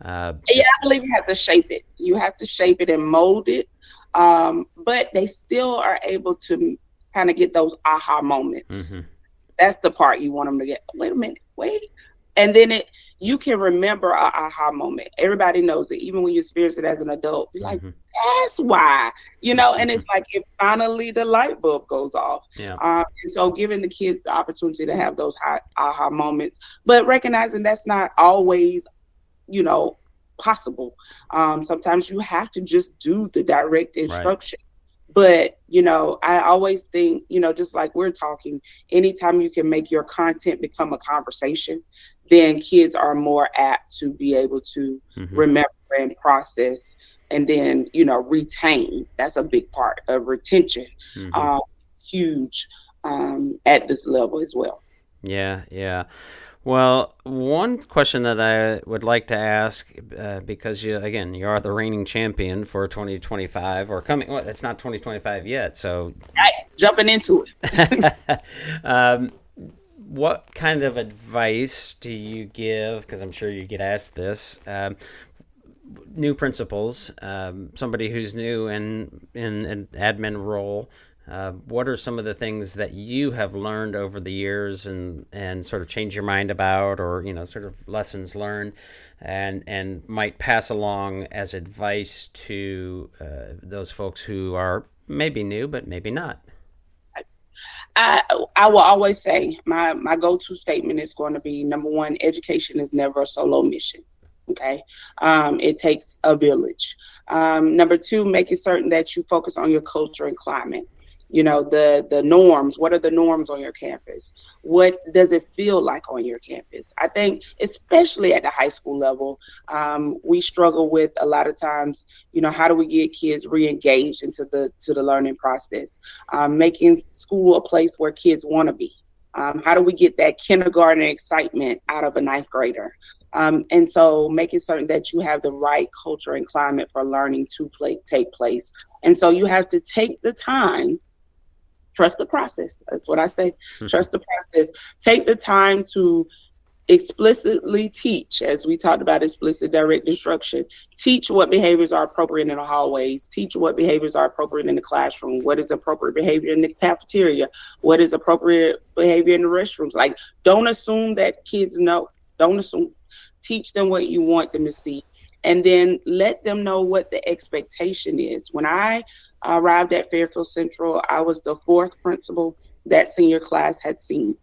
I believe you have to shape it. You have to shape it and mold it. But they still are able to kind of get those aha moments. Mm-hmm. That's the part you want them to get. Wait a minute, wait. And then you can remember an aha moment. Everybody knows it. Even when you experience it as an adult, you're like, that's why, and it's like if finally the light bulb goes off. Yeah. And so giving the kids the opportunity to have those aha moments, but recognizing that's not always, possible. Sometimes you have to just do the direct instruction. Right. But, I always think, just like we're talking, anytime you can make your content become a conversation, then kids are more apt to be able to remember and process and then, retain. That's a big part of retention. Huge at this level as well. Yeah, yeah. Well, one question that I would like to ask, because you are the reigning champion for 2025, or coming. Well, it's not 2025 yet, so jumping into it. What kind of advice do you give? Because I'm sure you get asked this. New principals, somebody who's new in an admin role. What are some of the things that you have learned over the years and sort of change your mind about, or sort of lessons learned, and might pass along as advice to those folks who are maybe new but maybe not? I will always say my go-to statement is going to be, number one, education is never a solo mission. Okay. It takes a village. Number two, making certain that you focus on your culture and climate. The norms. What are the norms on your campus? What does it feel like on your campus? I think, especially at the high school level, we struggle with a lot of times. How do we get kids re-engaged into the learning process? Making school a place where kids want to be. How do we get that kindergarten excitement out of a ninth grader? And so making certain that you have the right culture and climate for learning to take place. And so you have to take the time. Trust the process. That's what I say. Mm-hmm. Trust the process. Take the time to explicitly teach, as we talked about explicit direct instruction. Teach what behaviors are appropriate in the hallways. Teach what behaviors are appropriate in the classroom. What is appropriate behavior in the cafeteria? What is appropriate behavior in the restrooms? Like, don't assume that kids know. Don't assume. Teach them what you want them to see. And then let them know what the expectation is. When I arrived at Fairfield Central, I was the fourth principal that senior class had seen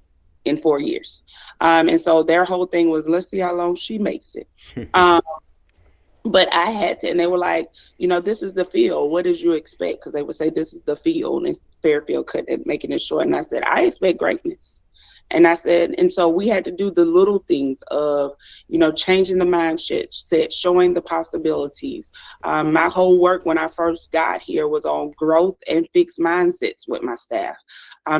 in 4 years. And so their whole thing was, let's see how long she makes it. But I had to, and they were like, this is the field. What did you expect? Because they would say, this is the field, and Fairfield couldn't, making it short. And I said, I expect greatness. And I said, and so we had to do the little things of, changing the mindset, showing the possibilities. My whole work when I first got here was on growth and fixed mindsets with my staff.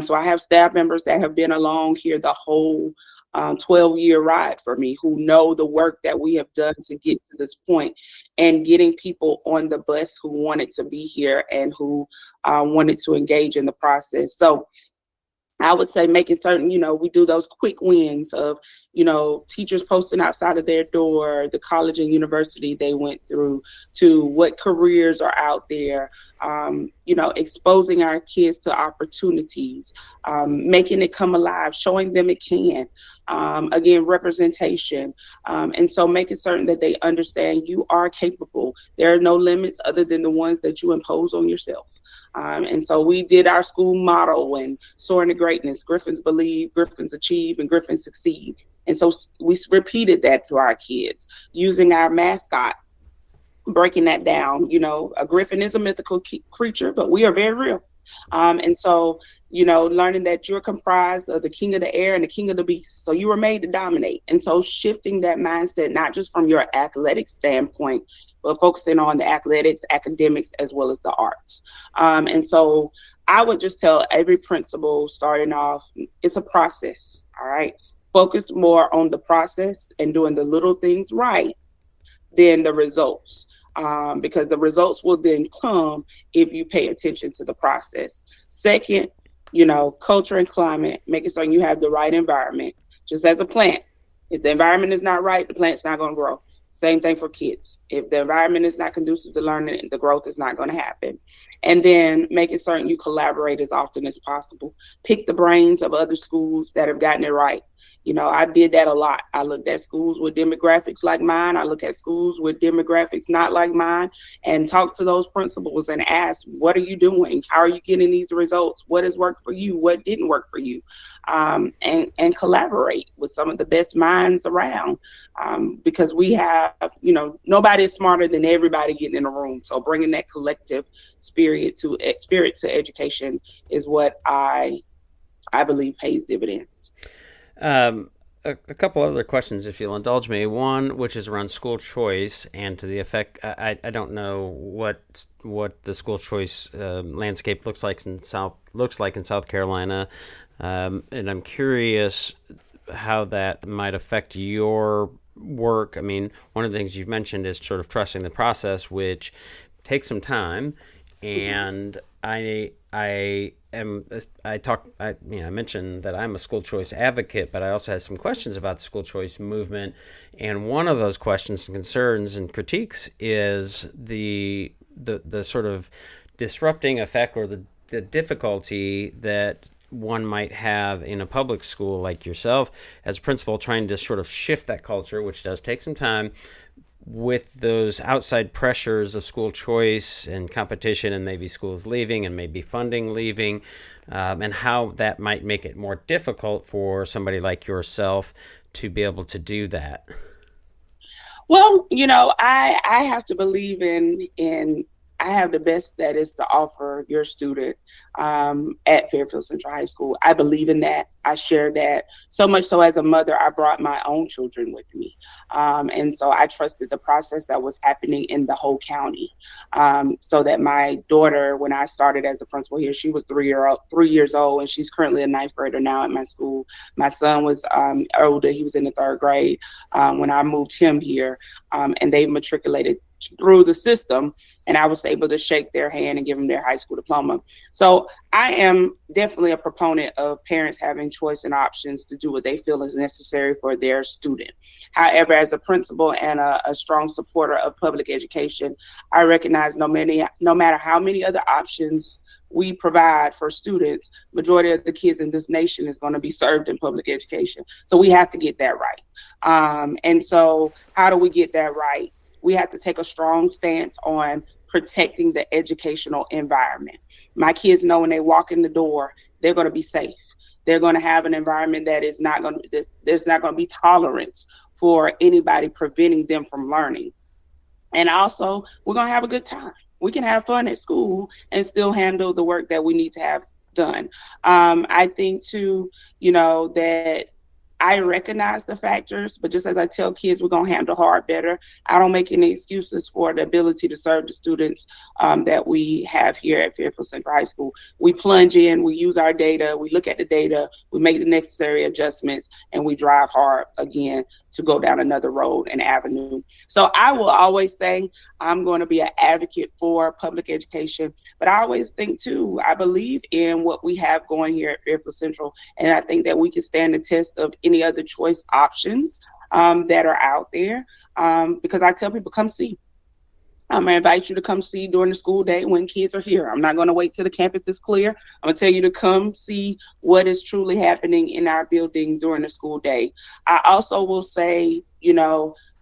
So I have staff members that have been along here the whole 12-year ride for me, who know the work that we have done to get to this point, and getting people on the bus who wanted to be here and who wanted to engage in the process. So I would say making certain, we do those quick wins of, teachers posting outside of their door, the college and university they went through, to what careers are out there, exposing our kids to opportunities, making it come alive, showing them it can. Again, representation. And so making certain that they understand you are capable. There are no limits other than the ones that you impose on yourself. And so we did our school motto and soaring to greatness. Griffins believe, Griffins achieve, and Griffins succeed. And so we repeated that to our kids using our mascot, breaking that down. A griffin is a mythical creature, but we are very real. And so, learning that you're comprised of the king of the air and the king of the beast. So you were made to dominate. And so shifting that mindset, not just from your athletic standpoint, but focusing on the athletics, academics, as well as the arts. And so I would just tell every principal starting off, it's a process. All right. Focus more on the process and doing the little things right than the results. Because the results will then come if you pay attention to the process. Second, culture and climate, making sure you have the right environment. Just as a plant, if the environment is not right, the plant's not going to grow. Same thing for kids. If the environment is not conducive to learning, the growth is not going to happen. And then making certain you collaborate as often as possible. Pick the brains of other schools that have gotten it right. I did that a lot. I looked at schools with demographics like mine. I look at schools with demographics not like mine, and talk to those principals and ask, what are you doing? How are you getting these results? What has worked for you? What didn't work for you? And collaborate with some of the best minds around, because we have, nobody is smarter than everybody getting in a room. So bringing that collective spirit to education is what I believe pays dividends. A couple other questions, if you'll indulge me. One, which is around school choice and to the effect, I don't know what the school choice landscape looks like in South Carolina, and I'm curious how that might affect your work. I mean, one of the things you've mentioned is sort of trusting the process, which takes some time, and I mentioned that I'm a school choice advocate, but I also had some questions about the school choice movement. And one of those questions and concerns and critiques is the sort of disrupting effect or the difficulty that one might have in a public school like yourself as a principal, trying to sort of shift that culture, which does take some time, with those outside pressures of school choice and competition, and maybe schools leaving and maybe funding leaving, and how that might make it more difficult for somebody like yourself to be able to do that? Well, I have to believe in I have the best that is to offer your student at Fairfield Central High School. I believe in that. I share that. So much so, as a mother, I brought my own children with me. And so I trusted the process that was happening in the whole county. So that my daughter, when I started as the principal here, she was 3 years old, and she's currently a ninth grader now at my school. My son was older. He was in the third grade when I moved him here, and they matriculated through the system, and I was able to shake their hand and give them their high school diploma. So I am definitely a proponent of parents having choice and options to do what they feel is necessary for their student. However, as a principal and a strong supporter of public education, I recognize no matter how many other options we provide for students, majority of the kids in this nation is going to be served in public education. So we have to get that right. And so how do we get that right? We have to take a strong stance on protecting the educational environment. My kids know when they walk in the door, they're going to be safe. They're going to have an environment that is not going to, there's not going to be tolerance for anybody preventing them from learning. And also, we're going to have a good time. We can have fun at school and still handle the work that we need to have done. I think too, that I recognize the factors, but just as I tell kids, we're going to handle hard better. I don't make any excuses for the ability to serve the students that we have here at Fairfield Central High School. We plunge in, we use our data, we look at the data, we make the necessary adjustments, and we drive hard again to go down another road and avenue. So I will always say I'm going to be an advocate for public education, but I always think too, I believe in what we have going here at Fairfield Central, and I think that we can stand the test of any other choice options that are out there, because I tell people, come see. I'm going to invite you to come see during the school day when kids are here. I'm not going to wait till the campus is clear. I'm going to tell you to come see what is truly happening in our building during the school day. I also will say,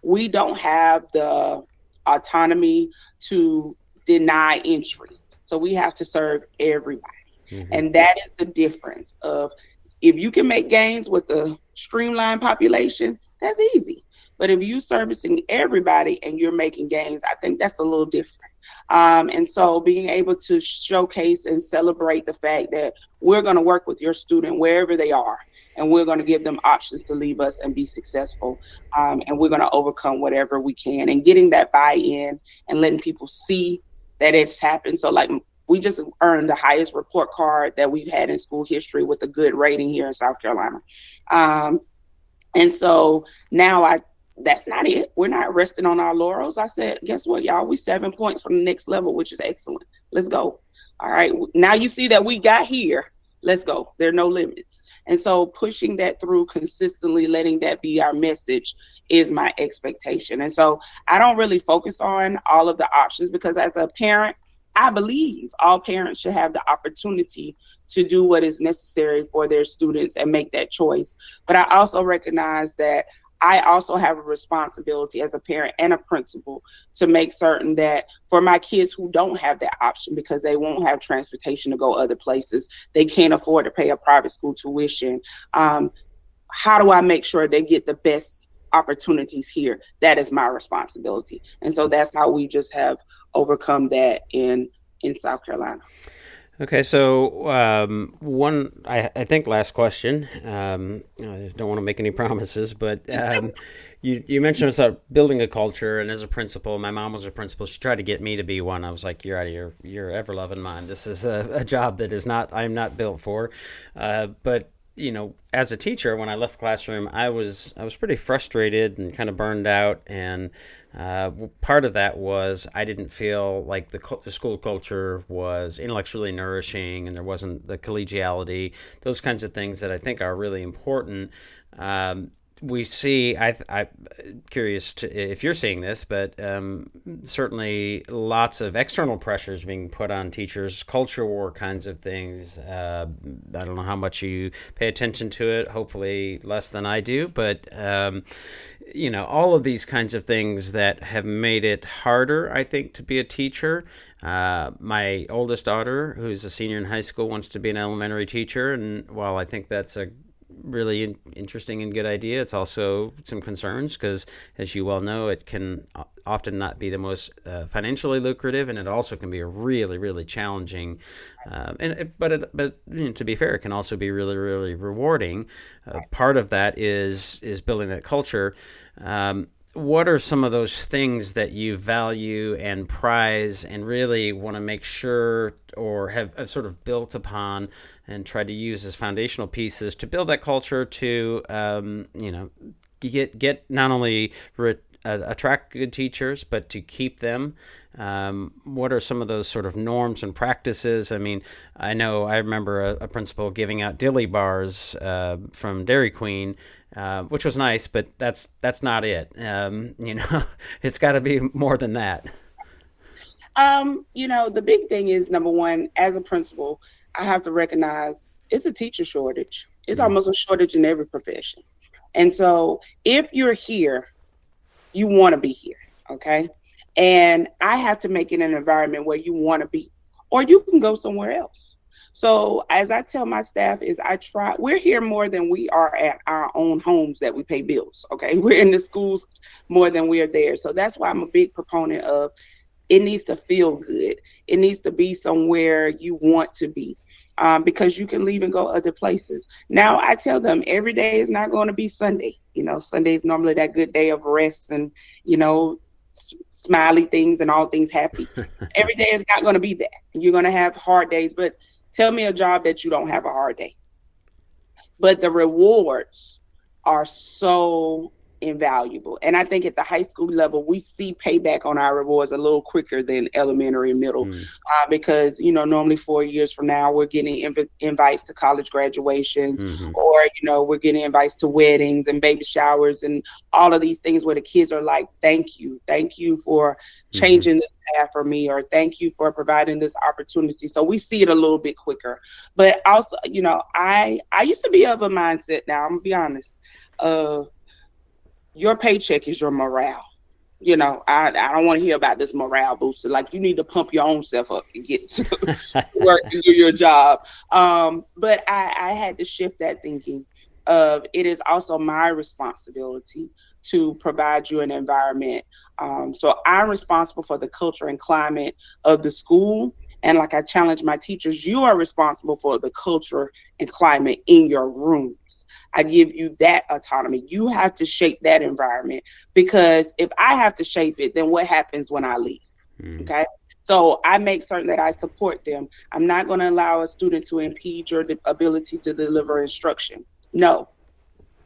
we don't have the autonomy to deny entry. So we have to serve everybody. Mm-hmm. And that is the difference of, if you can make gains with a streamlined population, that's easy. But if you're servicing everybody and you're making gains, I think that's a little different. And so being able to showcase and celebrate the fact that we're going to work with your student wherever they are, and we're going to give them options to leave us and be successful. And we're going to overcome whatever we can, and getting that buy-in and letting people see that it's happened. So we just earned the highest report card that we've had in school history with a good rating here in South Carolina. And so now that's not it. We're not resting on our laurels. I said, guess what, y'all? We 7 points from the next level, which is excellent. Let's go. All right. Now you see that we got here. Let's go. There are no limits. And so pushing that through consistently, letting that be our message is my expectation. And so I don't really focus on all of the options, because as a parent, I believe all parents should have the opportunity to do what is necessary for their students and make that choice. But I also recognize that I also have a responsibility as a parent and a principal to make certain that for my kids who don't have that option because they won't have transportation to go other places, they can't afford to pay a private school tuition, how do I make sure they get the best opportunities here? That is my responsibility. And so that's how we just have overcome that in South Carolina. Okay, so I think last question. I don't want to make any promises, but you mentioned about building a culture, and as a principal, my mom was a principal. She tried to get me to be one. I was like, "You're out of your ever-loving mind. This is a job that I'm not built for." But as a teacher, when I left the classroom, I was pretty frustrated and kind of burned out, and part of that was I didn't feel like the school culture was intellectually nourishing, and there wasn't the collegiality, those kinds of things that I think are really important. we see, I'm curious if you're seeing this, but certainly lots of external pressures being put on teachers, culture war kinds of things. I don't know how much you pay attention to it, hopefully less than I do, but all of these kinds of things that have made it harder, I think, to be a teacher. My oldest daughter, who's a senior in high school, wants to be an elementary teacher, and while I think that's a really interesting and good idea, it's also some concerns because, as you well know, it can often not be the most financially lucrative, and it also can be a really, really challenging. But to be fair, it can also be really, really rewarding. Part of that is building that culture. What are some of those things that you value and prize and really want to make sure or have sort of built upon and try to use as foundational pieces to build that culture to, get not only attract good teachers, but to keep them? What are some of those sort of norms and practices? I mean, I remember a principal giving out dilly bars from Dairy Queen, which was nice, but that's not it. It's got to be more than that. The big thing is, number one, as a principal, I have to recognize it's a teacher shortage. It's almost a shortage in every profession. And so if you're here, you want to be here, okay? And I have to make it an environment where you want to be, or you can go somewhere else. So as I tell my staff is we're here more than we are at our own homes that we pay bills, okay? We're in the schools more than we are there. So that's why I'm a big proponent of it needs to feel good. It needs to be somewhere you want to be, because you can leave and go other places. Now, I tell them every day is not going to be Sunday. Sunday is normally that good day of rest and, smiley things and all things happy. Every day is not going to be that. You're going to have hard days, but tell me a job that you don't have a hard day. But the rewards are so invaluable. And I think at the high school level, we see payback on our rewards a little quicker than elementary and middle, because, normally 4 years from now, we're getting invites to college graduations, or, we're getting invites to weddings and baby showers and all of these things where the kids are like, thank you for changing this path for me, or thank you for providing this opportunity. So we see it a little bit quicker. But also, I used to be of a mindset, now I'm gonna be honest, your paycheck is your morale. I don't want to hear about this morale booster. Like, you need to pump your own self up to get to work and do your job. But I had to shift that thinking of it is also my responsibility to provide you an environment. So I'm responsible for the culture and climate of the school. And like I challenge my teachers, you are responsible for the culture and climate in your rooms. I give you that autonomy. You have to shape that environment, because if I have to shape it, then what happens when I leave? Okay. So I make certain that I support them. I'm not going to allow a student to impede your ability to deliver instruction. No,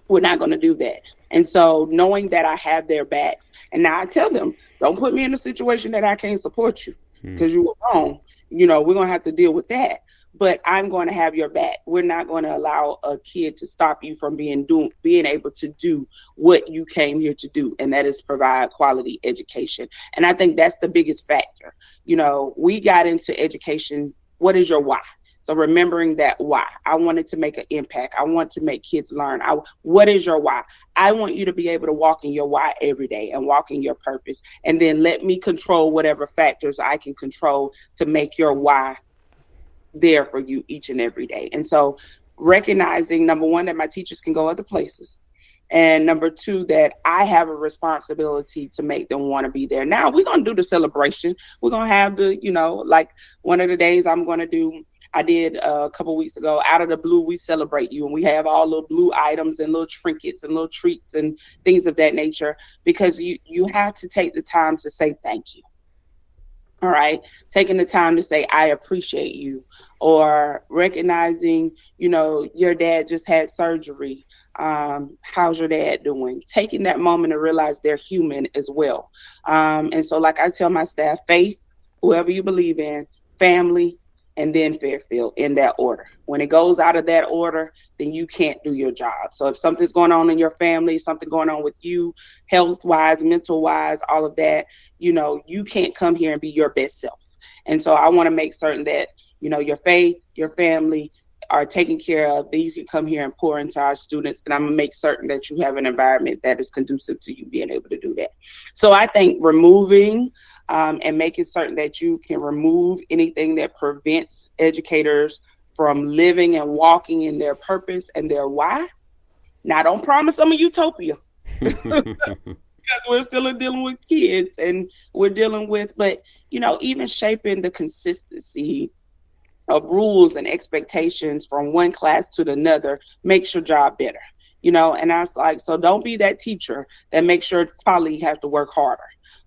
we're not going to do that. And so knowing that I have their backs, and now I tell them, don't put me in a situation that I can't support you because you were wrong. We're going to have to deal with that, but I'm going to have your back. We're not going to allow a kid to stop you from being able to do what you came here to do. And that is provide quality education. And I think that's the biggest factor. We got into education. What is your why? So remembering that why. I wanted to make an impact. I want to make kids learn. What is your why? I want you to be able to walk in your why every day and walk in your purpose. And then let me control whatever factors I can control to make your why there for you each and every day. And so recognizing, number one, that my teachers can go other places. And number two, that I have a responsibility to make them want to be there. Now we're going to do the celebration. We're going to have like one of the days I did a couple weeks ago, out of the blue, we celebrate you. And we have all little blue items and little trinkets and little treats and things of that nature, because you have to take the time to say thank you. All right. Taking the time to say, I appreciate you, or recognizing, your dad just had surgery. How's your dad doing? Taking that moment to realize they're human as well. And so like I tell my staff, faith, whoever you believe in, family, and then Fairfield in that order. When it goes out of that order, then you can't do your job. So if something's going on in your family, something going on with you, health-wise, mental-wise, all of that, you can't come here and be your best self. And so I want to make certain that, your faith, your family are taken care of. Then you can come here and pour into our students. And I'm going to make certain that you have an environment that is conducive to you being able to do that. So I think removing and making certain that you can remove anything that prevents educators from living and walking in their purpose and their why. Now, don't promise them a utopia because we're still dealing with kids and we're dealing with, but, even shaping the consistency of rules and expectations from one class to another makes your job better, and I was like, so don't be that teacher that makes your colleague have to work harder.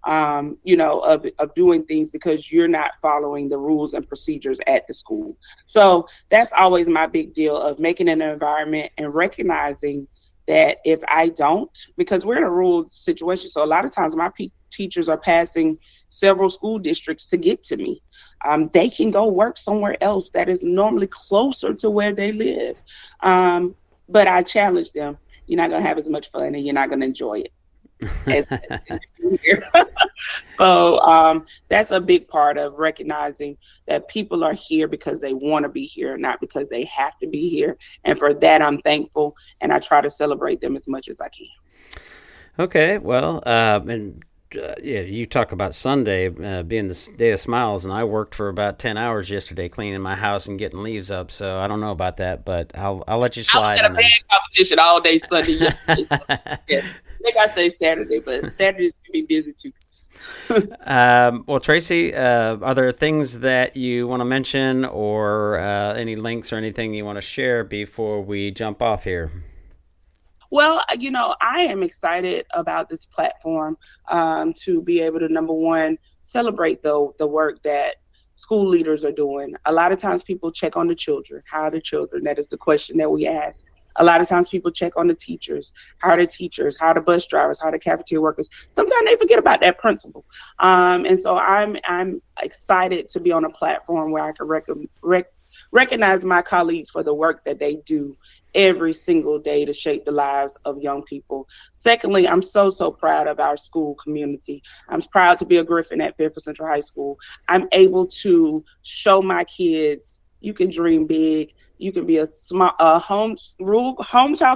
Of doing things because you're not following the rules and procedures at the school. So that's always my big deal of making an environment and recognizing that if I don't, because we're in a rural situation, so a lot of times my teachers are passing several school districts to get to me. They can go work somewhere else that is normally closer to where they live. But I challenge them, you're not going to have as much fun and you're not going to enjoy it. So that's a big part of recognizing that people are here because they want to be here, not because they have to be here. And for that, I'm thankful, and I try to celebrate them as much as I can. Okay, well, you talk about Sunday being the day of smiles, and I worked for about 10 hours yesterday cleaning my house and getting leaves up, so I don't know about that, but I'll let you slide. I was at a band competition all day Sunday yesterday. So, yeah. I think I say Saturday, but Saturdays can be busy too. Well, Tracey, are there things that you want to mention or any links or anything you want to share before we jump off here? Well, I am excited about this platform to be able to, number one, celebrate the work that school leaders are doing. A lot of times people check on the children. How are the children? That is the question that we ask. A lot of times people check on the teachers. How are the teachers? How are the bus drivers? How are the cafeteria workers? Sometimes they forget about that principle. And so I'm excited to be on a platform where I can recognize my colleagues for the work that they do every single day to shape the lives of young people. Secondly, I'm so proud of our school community. I'm proud to be a Griffin at Fairfield Central High School. I'm able to show my kids you can dream big. You can be a hometown,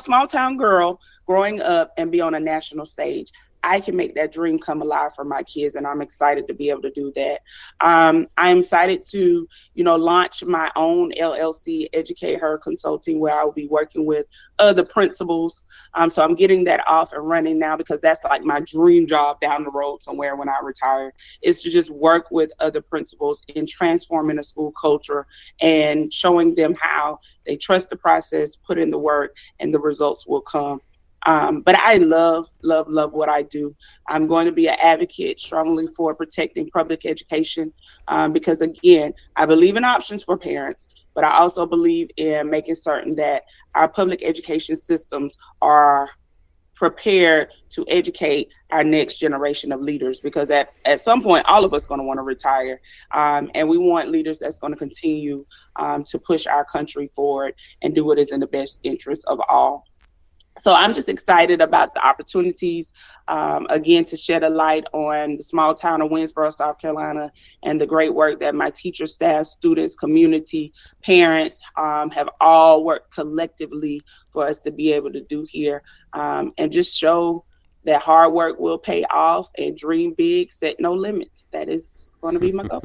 small town girl growing up and be on a national stage. I can make that dream come alive for my kids, and I'm excited to be able to do that. I'm excited to, launch my own LLC, Educate Her Consulting, where I will be working with other principals. So I'm getting that off and running now because that's like my dream job down the road somewhere when I retire, is to just work with other principals in transforming the school culture and showing them how they trust the process, put in the work, and the results will come. But I love what I do. I'm going to be an advocate strongly for protecting public education because, again, I believe in options for parents, but I also believe in making certain that our public education systems are prepared to educate our next generation of leaders, because at some point, all of us are going to want to retire. And we want leaders that's going to continue to push our country forward and do what is in the best interest of all. So I'm just excited about the opportunities, again, to shed a light on the small town of Winsboro, South Carolina, and the great work that my teacher, staff, students, community, parents have all worked collectively for us to be able to do here, and just show that hard work will pay off, and dream big, set no limits. That is going to be my goal.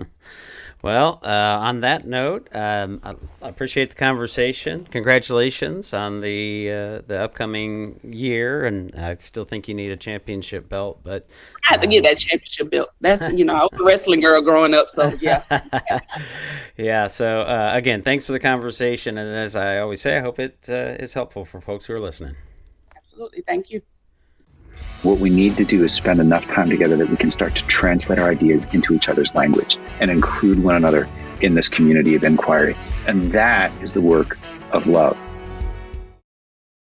Well, on that note, I appreciate the conversation. Congratulations on the upcoming year, and I still think you need a championship belt. But I have to get that championship belt. That's I was a wrestling girl growing up, so yeah. Yeah. So again, thanks for the conversation, and as I always say, I hope it is helpful for folks who are listening. Absolutely, thank you. What we need to do is spend enough time together that we can start to translate our ideas into each other's language and include one another in this community of inquiry. And that is the work of love.